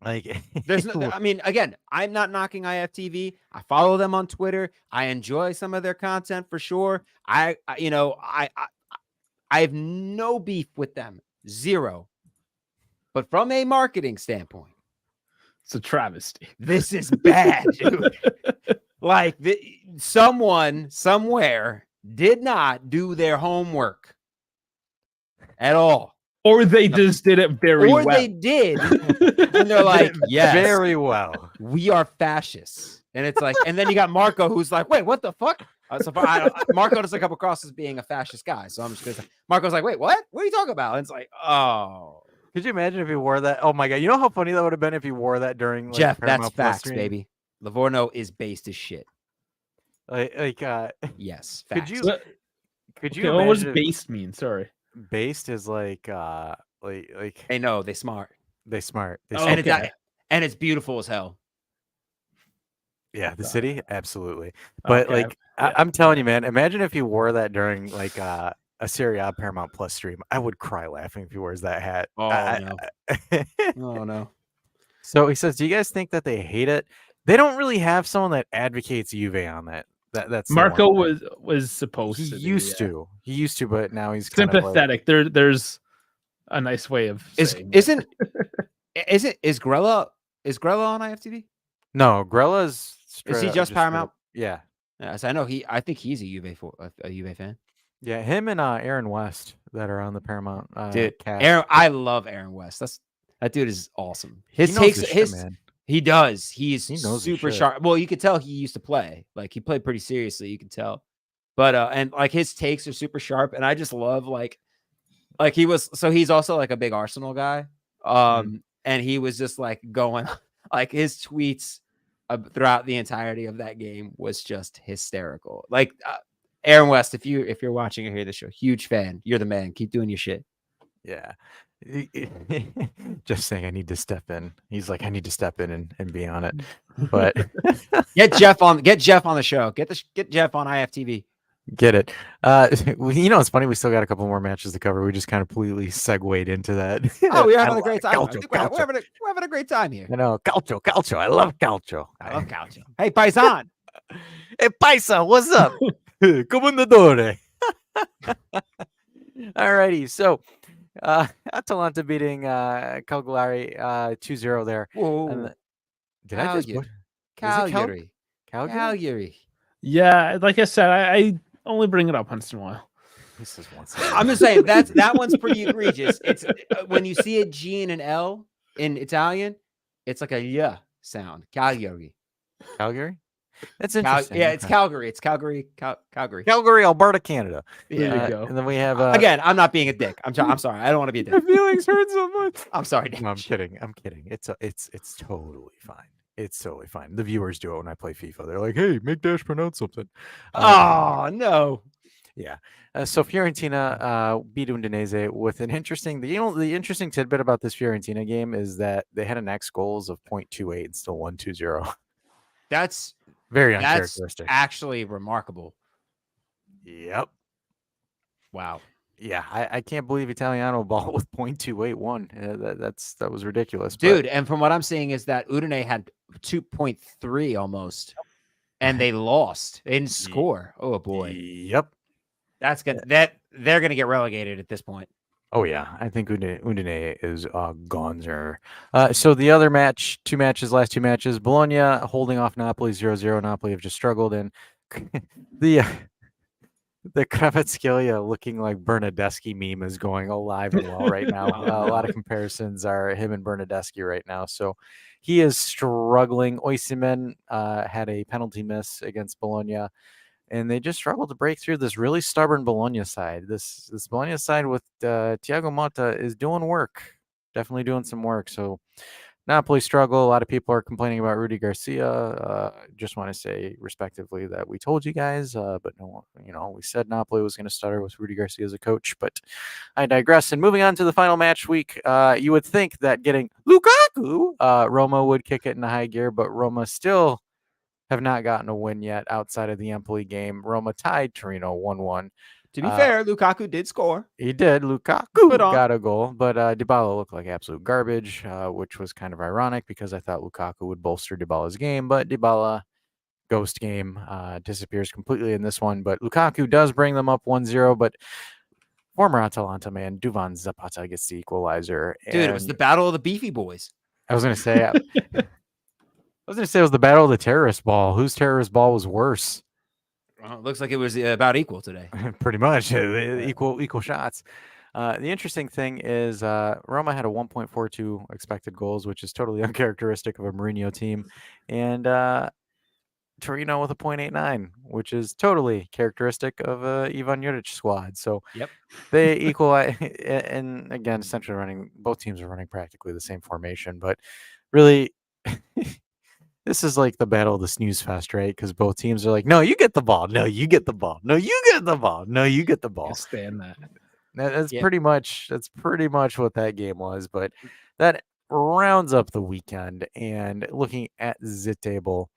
Like there's no, I mean, again, I'm not knocking IFTV. I follow them on Twitter. I enjoy some of their content for sure. I have no beef with them. Zero. But from a marketing standpoint, it's a travesty. This is bad, dude. Like someone somewhere did not do their homework at all. Or they just did it very well. Or they did. And they're like, yes. Very well. We are fascists. And it's like, and then you got Marco who's like, wait, what the fuck? Marco doesn't come across as being a fascist guy. So I'm just going to say, Marco's like, wait, what? What are you talking about? And it's like, oh. Could you imagine if he wore that? Oh my God. You know how funny that would have been if he wore that during like, Jeff, Paramount that's facts, stream? Baby. Livorno is based as shit. Yes. Facts. Could you what does based mean? Sorry. Based is like they know they smart. They smart. And it's beautiful as hell. Yeah, the city, absolutely. But I'm telling you, man, imagine if he wore that during like a Serie A Paramount Plus stream. I would cry laughing if he wears that hat. Oh no. Oh no. So he says, "Do you guys think that they hate it? They don't really have someone that advocates Juve on that. That's the Marco one thing. was supposed He to. used to. He used to, but now he's kind of like, sympathetic. There's a nice way of saying Is Grella on IFTV? no, Grella's Is straight he up, just straight Paramount? up- Yeah, Yes, I know I think he's a Juve fan. yeah. Him and Aaron West that are on the Paramount Dude, cast. I love Aaron West. That dude is awesome. He His knows takes, his shit, man. he does. He's He knows his super shit. sharp. Well, you could tell he used to play. Like he played pretty seriously. You can tell. But and like his takes are super sharp, and I just love like he was. So he's also like a big Arsenal guy. And he was just like going like his tweets throughout the entirety of that game was just hysterical. Like Aaron West, if you're watching or hear this show, huge fan. You're the man. Keep doing your shit. Yeah. Just saying I need to step in. He's like, I need to step in and be on it. But get Jeff on the show. Get Jeff on IFTV. get it. It's funny. We still got a couple more matches to cover. We just kind of completely segued into that. Oh, we're having a great time. Calcio. We're having a great time here. I know. Calcio. I love calcio. I love calcio. Hey, Paisan. Hey, Paisa, what's up? Comandadore. Alrighty. So, Atalanta beating Cagliari 2-0 there. Whoa. Did I just... Cagliari. Calgary? Yeah, like I said, I only bring it up once in a while. This is once. I'm just saying that one's pretty egregious. It's when you see a G and an L in Italian, it's like a yeah sound. Cagliari. Calgary? That's interesting. It's Calgary. It's Calgary. Calgary. Calgary, Alberta, Canada. There you go. And then we have again. I'm not being a dick. I'm sorry. I don't want to be a dick. My feelings hurt so much. I'm sorry. No, I'm kidding. It's totally fine. It's totally fine. The viewers do it when I play FIFA. They're like, "Hey, make Dash pronounce something." Oh no. Yeah. So Fiorentina beat Udinese with an interesting. The interesting tidbit about this Fiorentina game is that they had an X goals of 0.28 and still won 2-0. That's very uncharacteristic. That's actually remarkable. Yep. Wow. Yeah, I can't believe Italiano ball with 0.281. That was ridiculous, dude. And from what I'm seeing is that Udine had 2.3 almost, and they lost. They didn't score. Oh boy. Yep. That's good. They're gonna get relegated at this point. Oh yeah, I think Udine is gonzer. So the other last two matches, Bologna holding off Napoli 0-0. Napoli have just struggled, and the Kvaratskhelia looking like Bernadeschi meme is going alive and well right now. A lot of comparisons are him and Bernadeschi right now. So he is struggling. Osimhen had a penalty miss against Bologna, and they just struggled to break through this really stubborn Bologna side. This Bologna side with Thiago Motta is doing work, definitely doing some work. So Napoli struggle. A lot of people are complaining about Rudy Garcia. Just want to say respectively that we told you guys, but no, we said Napoli was going to stutter with Rudy Garcia as a coach, but I digress. And moving on to the final match week, you would think that getting Lukaku, Roma would kick it into high gear, but Roma still have not gotten a win yet outside of the Empoli game. Roma tied Torino 1-1. To be fair, Lukaku did score. He did. Lukaku got a goal, but Dybala looked like absolute garbage, which was kind of ironic because I thought Lukaku would bolster Dybala's game, but Dybala, ghost game, disappears completely in this one. But Lukaku does bring them up 1-0, but former Atalanta man, Duvan Zapata gets the equalizer. Dude, it was the battle of the beefy boys. I was going to say... it was the battle of the terrorist ball. Whose terrorist ball was worse? It looks like it was about equal today. Pretty much equal shots. The interesting thing is Roma had a 1.42 expected goals, which is totally uncharacteristic of a Mourinho team, and Torino with a 0.89, which is totally characteristic of a Ivan Juric squad. So they equalize, and again, essentially both teams are running practically the same formation, but really. This is like the battle of the snooze fest, right? Because both teams are like, no, you get the ball. No, you get the ball. No, you get the ball. No, you get the ball. Can't stand that. That's pretty much what that game was. But that rounds up the weekend. And looking at the table,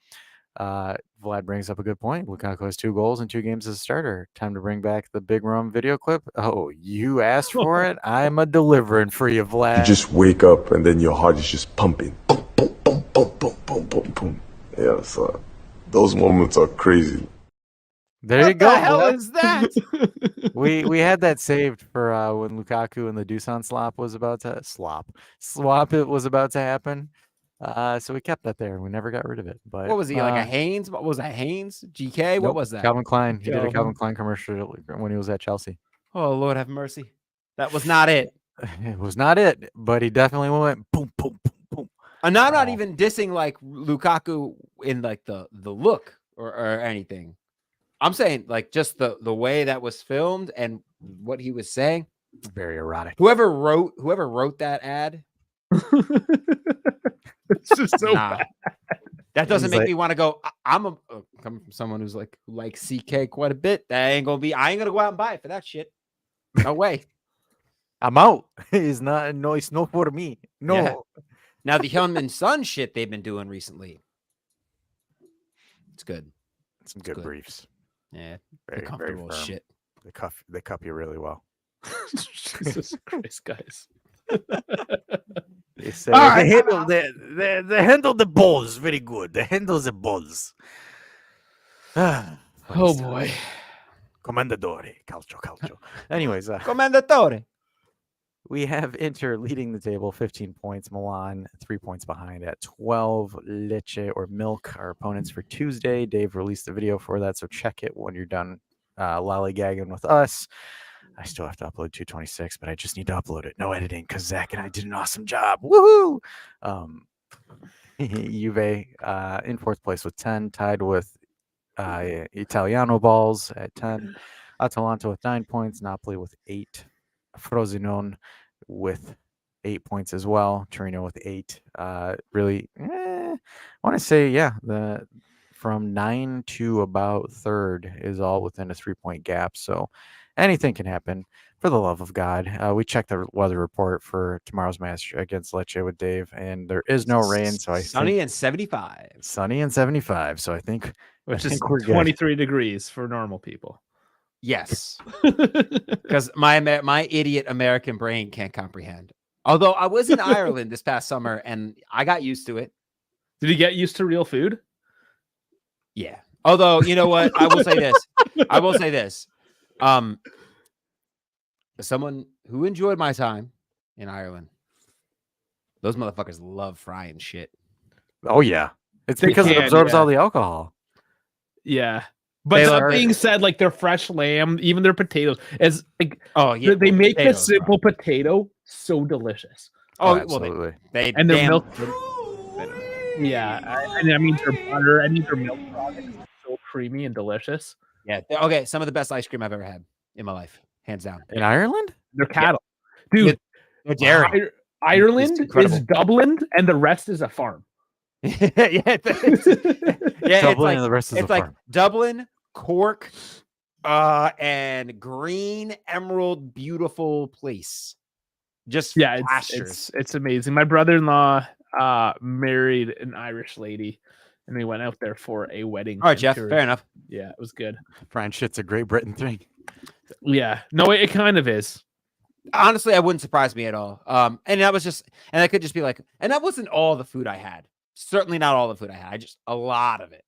Vlad brings up a good point. Lukaku has 2 goals in 2 games as a starter. Time to bring back the Big Rum video clip. Oh, you asked for it? I'm a delivering for you, Vlad. You just wake up and then your heart is just pumping. boom, boom, boom, boom, boom, boom. Yeah, so those moments are crazy. There you go. What the hell boy. is that? We had that saved for when Lukaku and the Dusan swap was about to It was about to happen. So we kept that there. We never got rid of it. But What was he like a Haynes? What was that? Haynes? GK? What nope, was that? Calvin Klein. He did a Calvin. Calvin Klein commercial when he was at Chelsea. Oh Lord have mercy. That was not it. It was not it, but he definitely went boom, boom, boom, boom. And I'm not even dissing like Lukaku in like the look or anything. I'm saying like just the way that was filmed and what he was saying. Very erotic. Whoever wrote that ad, It's just so nah. bad. That doesn't He's make like- me want to go. I'm coming from someone who's like who likes CK quite a bit. I ain't gonna go out and buy it for that shit. No way. I'm out. It's not. No, it's not for me. No. Yeah. Now the Hyunmin Sun shit they've been doing recently. It's good. Some good good. briefs. Yeah. Very, The comfortable very firm. shit. They cup you really well. Jesus Christ, guys. They say All right, they handle the balls very good. They handle the balls. Oh boy. Commendatore, calcio. Anyways, Commendatore. we have Inter leading the table, 15 points. Milan 3 points behind at 12. Lecce or Milk, our opponents for Tuesday. Dave released the video for that, so check it when you're done lollygagging with us. I still have to upload 226, but I just need to upload it. No editing, because Zach and I did an awesome job. Woohoo! Juve in fourth place with 10, tied with Italiano balls at 10. Atalanta with 9 points. Napoli with 8. Frosinone with 8 points as well. Torino with 8. Really, I want to say, from 9 to about third is all within a 3-point gap. So anything can happen. For the love of God, we checked the weather report for tomorrow's match against Lecce with Dave, and there is no rain. So I Sunny think and 75. sunny and 75. So I think Which I is think we're good. 23 degrees for normal people. Yes. Because my idiot American brain can't comprehend. Although I was in Ireland this past summer and I got used to it. Did you get used to real food? Yeah. Although, you know what? I will say this. As someone who enjoyed my time in Ireland, those motherfuckers love frying shit. Oh yeah, it's They because it can, absorbs yeah. all the alcohol. Yeah. But They that love being it. said, like their fresh lamb, even their potatoes, is like Oh yeah. they make the potatoes, bro. simple potato so delicious. Oh, well, absolutely. they And their damn- milk. Yeah, I mean their butter, their milk products are so creamy and delicious. Yeah. Okay. Some of the best ice cream I've ever had in my life, hands down. In Ireland? They're cattle, dude. They're dairy. Ireland incredible. is Dublin, and the rest is a farm. Yeah, it's Dublin like and the rest is it's a like farm. Dublin, Cork, and green emerald, beautiful place. Just Yeah, pastures. it's amazing. My brother-in-law married an Irish lady, and we went out there for a wedding. All right, Jeff. tour. Fair enough. Yeah, it was good. Frying shit's a Great Britain thing. Yeah, no, it kind of is. Honestly, that wouldn't surprise me at all. And that was just, and I could just be like, and that wasn't all the food I had. Certainly not all the food I had. I just a lot of it.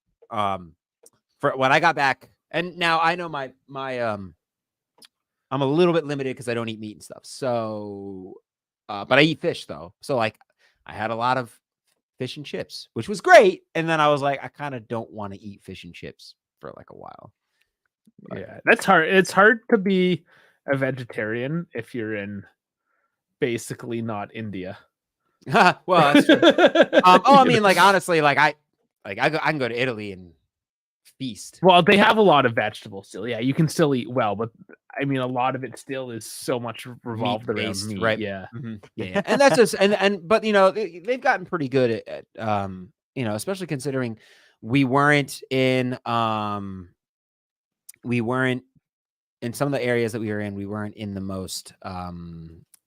For when I got back, and now I know my I'm a little bit limited because I don't eat meat and stuff. So, but I eat fish though. So like, I had a lot of fish and chips, which was great. And then I was like, I kind of don't want to eat fish and chips for like a while. Yeah, that's hard. It's hard to be a vegetarian if you're in basically not India. Well, that's true. I mean, like honestly, like I can go to Italy and feast. Well, they have a lot of vegetables still. Yeah, you can still eat well, but I mean, a lot of it still is so much revolved around Meat-based, meat. right? Yeah. Yeah, and that's just but you know they've gotten pretty good at you know, especially considering we weren't in some of the areas that we were in. We weren't in the most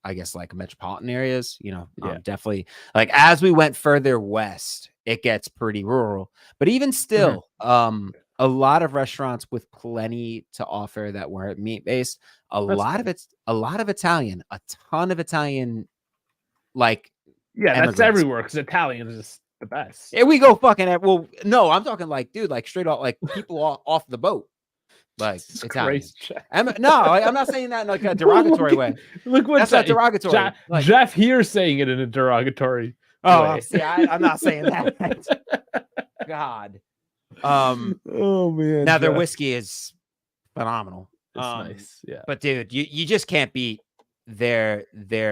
I guess like metropolitan areas, you know. Yeah. Definitely like as we went further west, it gets pretty rural. But even still, a lot of restaurants with plenty to offer that weren't meat based. A lot of Italian, a ton of Italian, like Yeah, that's Immigrants. everywhere because Italian is just the best. Yeah, we go fucking at, well, no, I'm talking like, dude, like straight off, like people off the boat, like Jesus Italians. Christ, Jeff. I'm not saying that in like a derogatory way. Look what That's not derogatory. Like, Jeff here saying it in a derogatory oh, way. see, I'm not saying that. God. Oh man. Now their Jeff. whiskey is phenomenal. It's nice. Yeah. But dude, you just can't beat their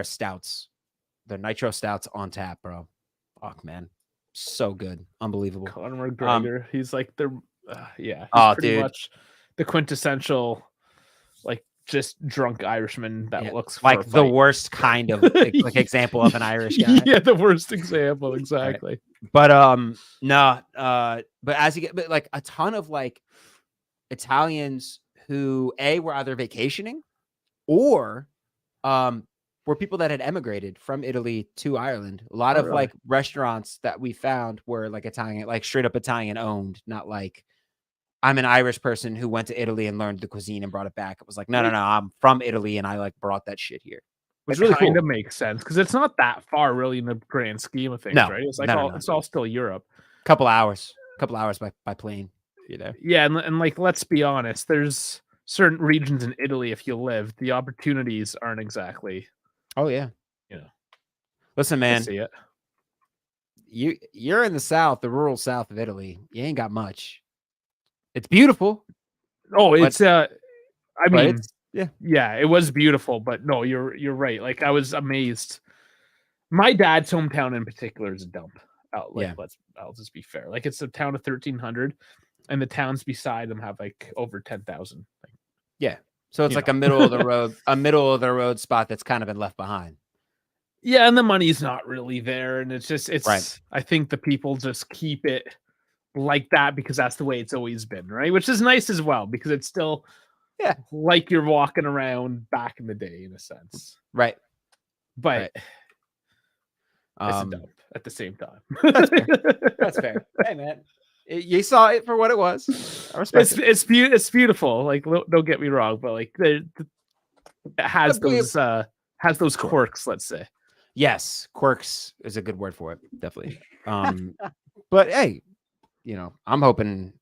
stouts, their nitro stouts on tap, bro. Fuck, man, so good, unbelievable. Conor McGregor, he's like the yeah. He's Oh, pretty dude. much the quintessential, like just drunk Irishman that Yeah, looks like for a the fight. worst kind of like example of an Irish guy. Yeah, the worst example, exactly. But no, but as you get, but like a ton of like Italians who were either vacationing or were people that had emigrated from Italy to Ireland. A lot of really? like restaurants that we found were like Italian, like straight up Italian owned, not like I'm an Irish person who went to Italy and learned the cuisine and brought it back. It was like, no, I'm from Italy and I like brought that shit here. Which It really kind cool. of makes sense because it's not that far, really, in the grand scheme of things, No, right? It's like no. it's all still Europe. Couple hours by plane. You know. Yeah, and like let's be honest, there's certain regions in Italy. If you live, the opportunities aren't exactly. Oh yeah. You know. Listen, I man. see it. You're in the south, the rural south of Italy. You ain't got much. It's beautiful. Oh, it's I mean, yeah, it was beautiful, but no, you're right. Like I was amazed. My dad's hometown in particular is a dump. I'll just be fair. Like it's a town of 1,300, and the towns beside them have like over 10,000. Yeah, so it's like a middle of the road spot that's kind of been left behind. Yeah, and the money's not really there, and it's right. I think the people just keep it like that because that's the way it's always been, right? Which is nice as well because it's still like you're walking around back in the day in a sense, right? But it's a dump at the same time. That's fair. Hey man, you saw it for what it was. I respect it. It's beautiful. Like don't get me wrong, but like it has those quirks, let's say. Yes, quirks is a good word for it, definitely. But hey, you know, I'm hoping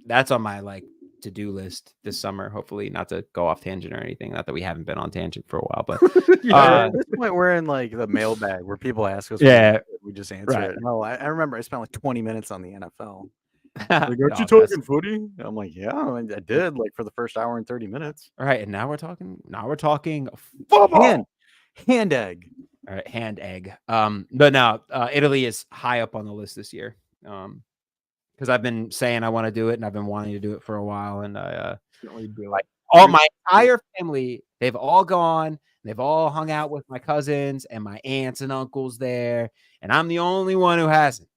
that's on my like to-do list this summer. Hopefully, not to go off tangent or anything. Not that we haven't been on tangent for a while, but at this point we're in like the mailbag where people ask us. We just answer it. No, I remember I spent like 20 minutes on the NFL. Like, aren't you talking footy? I'm like, yeah, I did like for the first hour and 30 minutes. All right, and now we're talking football. Hand egg. All right, hand egg. But now Italy is high up on the list this year. Because I've been saying I want to do it, and I've been wanting to do it for a while, and I like all my entire family, they've all gone, they've all hung out with my cousins and my aunts and uncles there, and I'm the only one who hasn't.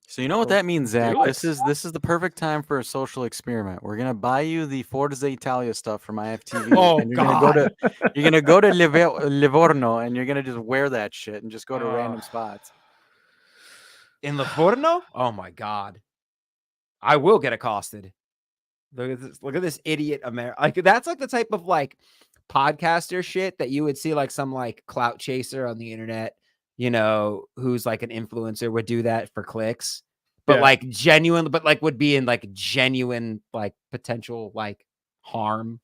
So you know what that means, Zach? This is the perfect time for a social experiment. We're gonna buy you the Forza Italia stuff from IFTV. Oh, and God. you're gonna go to Livorno, and you're gonna just wear that shit and just go to random spots. In Livorno? Oh my God. I will get accosted. Look at this idiot America. Like that's like the type of like podcaster shit that you would see like some like clout chaser on the internet, you know, who's like an influencer would do that for clicks, but like genuine, but like would be in like genuine like potential like harm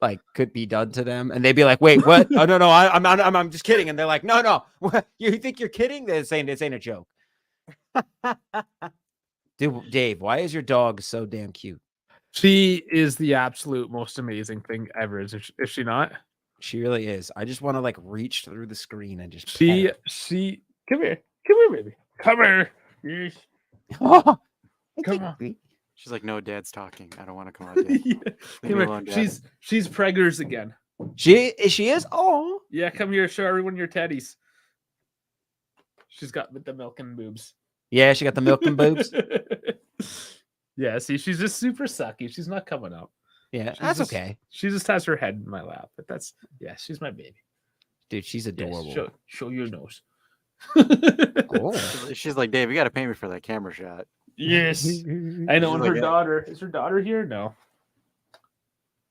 like could be done to them, and they'd be like, "Wait, what? Oh no, I'm just kidding," and they're like, "No, what? You think you're kidding? This ain't a joke." Dude, Dave, why is your dog so damn cute? She is the absolute most amazing thing ever. Is she not? She really is. I just want to like reach through the screen and just she come here, baby, come here. Yes. Come on. She's like, no, Dad's talking. I don't want to come out. Dad. Come alone, she's preggers again. She is. Oh yeah, come here. Show everyone your teddies. She's got the milk and boobs. Yeah, she got the milk and boobs. Yeah, see, she's just super sucky. She's not coming up. Yeah, that's okay. She just has her head in my lap, but she's my baby. Dude, she's adorable. Yes, show your nose. She's like, Dave, you got to pay me for that camera shot. Yes, I know. And her daughter is her daughter here? No,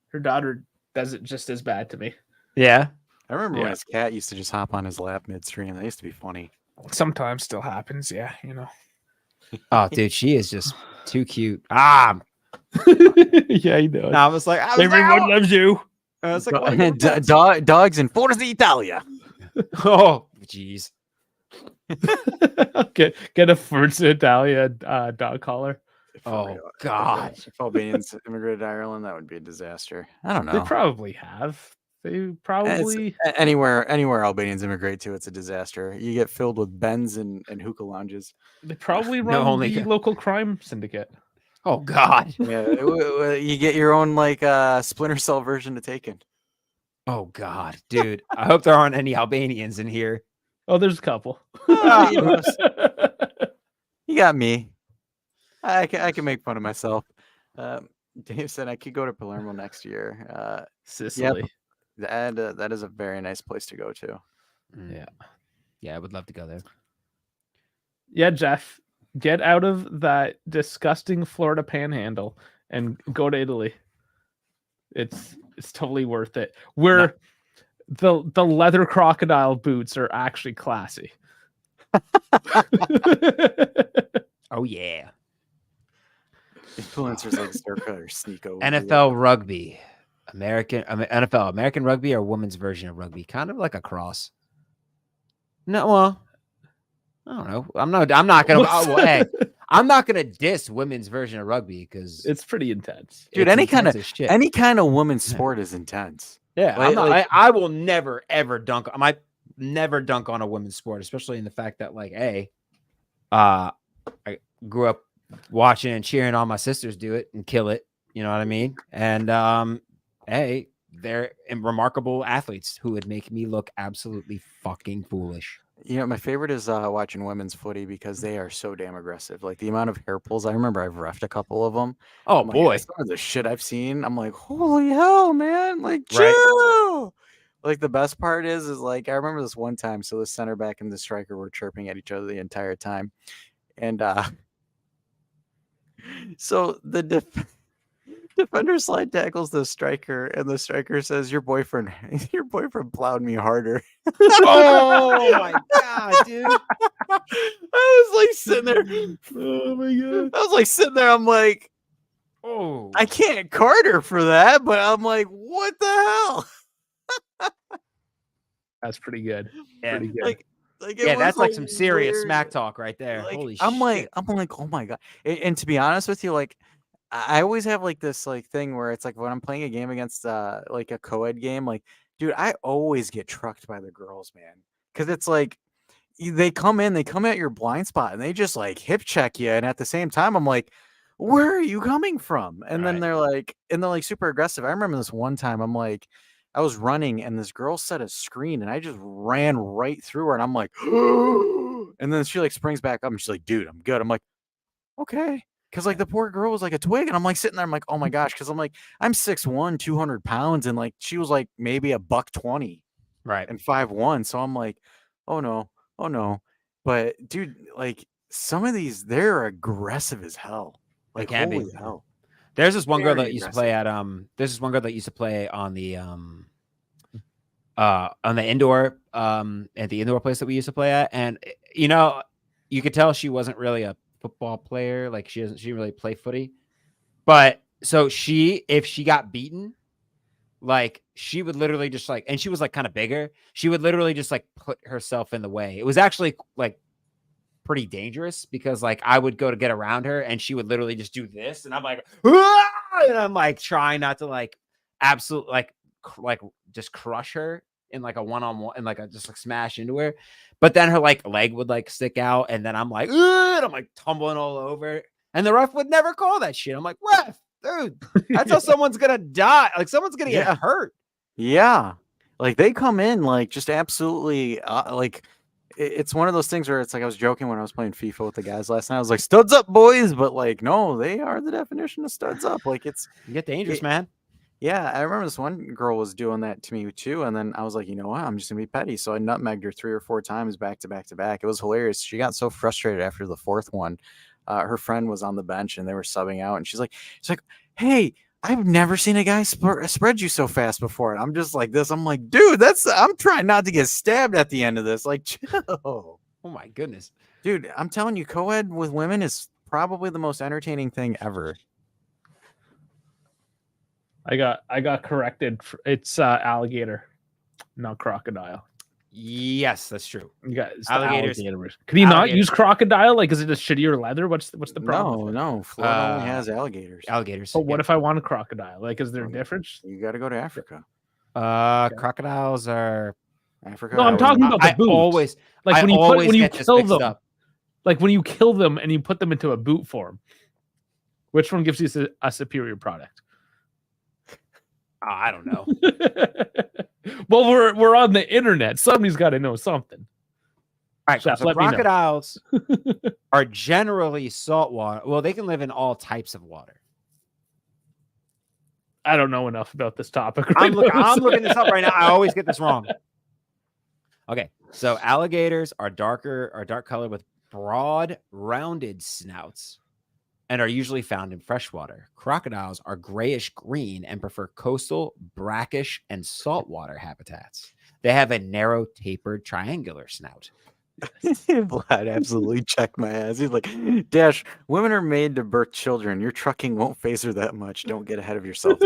her daughter does it just as bad to me. Yeah, I remember when his cat used to just hop on his lap midstream. That used to be funny. Sometimes still happens. Yeah, Oh, dude, she is just too cute. Ah, yeah, he knows. I was like, Everyone loves you. I was like, what are you gonna do? Dogs in Forza Italia. Oh, jeez. Get a Forza Italia dog collar. Oh God. If Albanians immigrated to Ireland, that would be a disaster. I don't They know. probably have. They probably. Anywhere Albanians immigrate to, it's a disaster. You get filled with Bens and hookah lounges. They probably No, run only the ca- local crime syndicate. Oh God. Yeah, you get your own like Splinter Cell version of Taken. Oh God, dude. I hope there aren't any Albanians in here. Oh, there's a couple. You know, you got me. I can make fun of myself. Dave said I could go to Palermo next year. Sicily. That is a very nice place to go to. Yeah, I would love to go there. Yeah, Jeff, get out of that disgusting Florida panhandle and go to Italy. It's totally worth it. The leather crocodile boots are actually classy. Oh yeah. Influencers like Sturka or Sneeko. NFL rugby. NFL American rugby or women's version of rugby. Kind of like a cross. No, well, I don't know. I'm not gonna hey, I'm not gonna diss women's version of rugby because it's pretty intense. Dude, any kind of women's sport is intense. Yeah, I will never ever dunk. I might never dunk on a women's sport, especially in the fact that I grew up watching and cheering all my sisters do it and kill it. You know what I mean? And hey, they're remarkable athletes who would make me look absolutely fucking foolish. You know, my favorite is watching women's footy because they are so damn aggressive. Like the amount of hair pulls. I remember I've reffed a couple of them. Oh boy, some of the shit I've seen. I'm like, holy hell, man! Like, chill. Right. Like the best part is like I remember this one time. So the center back and the striker were chirping at each other the entire time, and so the defender slide tackles the striker, and the striker says, your boyfriend plowed me harder." Oh my god, dude! I was like sitting there. Oh my god! I was like sitting there. I'm like, oh, I can't card her for that, but I'm like, what the hell? That's pretty good. Yeah. Pretty good. Yeah, that's like some serious smack talk right there. Like, Holy I'm shit! like, oh my god! And to be honest with you, like, I always have like this like thing where it's like when I'm playing a game against like a co-ed game, like, dude, I always get trucked by the girls, man, because it's like they come at your blind spot and they just like hip check you, and at the same time, I'm like, where are you coming from? And then they're like super aggressive. I remember this one time, I'm like, I was running and this girl set a screen and I just ran right through her, and I'm like, and then she like springs back up and she's like, dude, I'm good. I'm like, okay. Because like the poor girl was like a twig, and I'm like sitting there, I'm like, oh my gosh, because I'm like, I'm 6'1", 200 pounds, and like she was like maybe $120, Right, and 5'1", so I'm like, oh no. But dude, like some of these, they're aggressive as hell. Like, holy hell. There's this one girl that used to play at there's this one girl that used to play on the indoor at the indoor place that we used to play at, and you know, you could tell she wasn't really a football player. Like she didn't really play footy, but so if she got beaten, like she would literally just like, and she was like kind of bigger, she would literally just like put herself in the way. It was actually like pretty dangerous because like I would go to get around her and she would literally just do this, and I'm like, "Ah!" And I'm like trying not to like absolutely like just crush her in like a one-on-one and like just like smash into her. But then her like leg would like stick out, and then I'm like, "Ugh!" And I'm like tumbling all over, and the ref would never call that shit. I'm like, ref, dude, that's how someone's gonna die. Like someone's gonna get hurt. Yeah, like they come in like just absolutely like it's one of those things where it's like I was joking when I was playing FIFA with the guys last night. I was like, studs up, boys, but like no, they are the definition of studs up. Like you get dangerous, man. Yeah, I remember this one girl was doing that to me too, and then I was like, you know what? I'm just gonna be petty. So I nutmegged her 3 or 4 times back to back to back. It was hilarious. She got so frustrated after the 4th one. Her friend was on the bench and they were subbing out, and she's like, "Hey, I've never seen a guy spread you so fast before." And I'm just like this. I'm like, dude, I'm trying not to get stabbed at the end of this. Like, chill. Oh my goodness. Dude, I'm telling you, co-ed with women is probably the most entertaining thing ever. I got corrected. It's alligator, not crocodile. Yes, that's true. You got it's the Alligators- alligator. Can you not alligators- use crocodile? Like, is it just shittier leather? What's the problem? No, with it? no. Florida only has alligators. Alligators. But what if I want a crocodile? Like, is there a difference? You got to go to Africa. Crocodiles are. Africa. No, I'm talking about the I boots. always Like I when you always when you get this kill mixed them, up. like when you kill them and you put them into a boot form. Which one gives you a superior product? Oh, I don't know. Well, we're on the internet. Somebody's got to know something. All right, Chef, so let me know. crocodiles are generally saltwater. Well, they can live in all types of water. I don't know enough about this topic. I'm right now. looking this up right now. I always get this wrong. Okay, so alligators are dark color with broad, rounded snouts and are usually found in freshwater. Crocodiles are grayish green and prefer coastal, brackish, and saltwater habitats. They have a narrow, tapered, triangular snout. Vlad absolutely checked my ass. He's like, Dash, women are made to birth children. Your trucking won't phase her that much. Don't get ahead of yourself.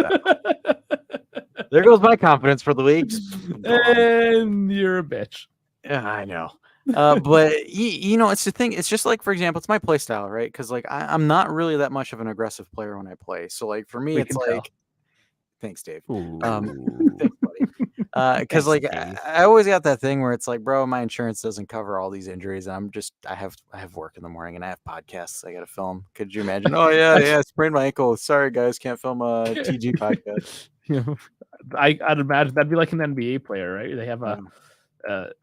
There goes my confidence for the week. And you're a bitch. Yeah, I know. But you know, it's the thing. It's just like, for example, it's my play style, right? Because like I'm not really that much of an aggressive player when I play. So like for me, We it's can like, tell. thanks, Dave. Ooh. Thanks, buddy. Because Thanks, like Dave. I always got that thing where it's like, bro, my insurance doesn't cover all these injuries. I have work in the morning and I have podcasts I got to film. Could you imagine? Oh yeah, sprained my ankle. Sorry guys, can't film a TG podcast. I'd imagine that'd be like an NBA player, right? They have a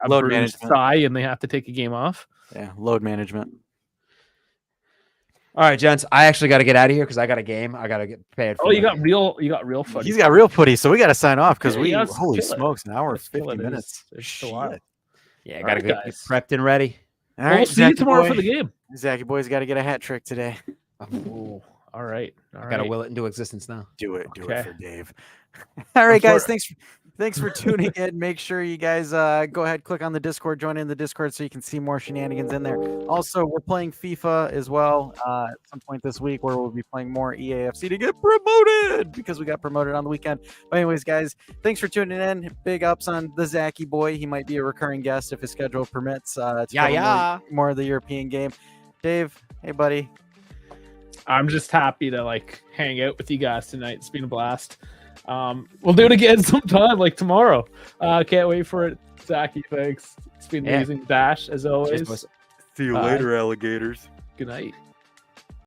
Load bruised management. thigh and they have to take a game off. Yeah, load management. All right, gents. I actually got to get out of here because I got a game. I got to get prepared for. Oh, you got real footy. He's got real footy, so we got to sign off because Yeah, holy kill it. smokes, an hour and Let's kill 50 it. minutes. It's a while. Shit. Yeah, I All got to right, get guys. prepped and ready. All Well, right, we'll see you Zachy tomorrow boy. for the game. Zachy boy's got to get a hat trick today. Oh, all right. I got to will it into existence now. Do it Okay. for Dave. All right, guys. for- Thanks for tuning in. Make sure you guys go ahead, click on the Discord, join in the Discord so you can see more shenanigans in there. Also, we're playing FIFA as well at some point this week where we'll be playing more EAFC to get promoted because we got promoted on the weekend. But anyways, guys, thanks for tuning in. Big ups on the Zachy boy. He might be a recurring guest if his schedule permits. To cover more of the European game. Dave, hey buddy. I'm just happy to like hang out with you guys tonight. It's been a blast. We'll do it again sometime, like tomorrow. Can't wait for it. Zachy, thanks. It's been amazing. Dash, as always. boys. See you Bye. later, alligators. Good night.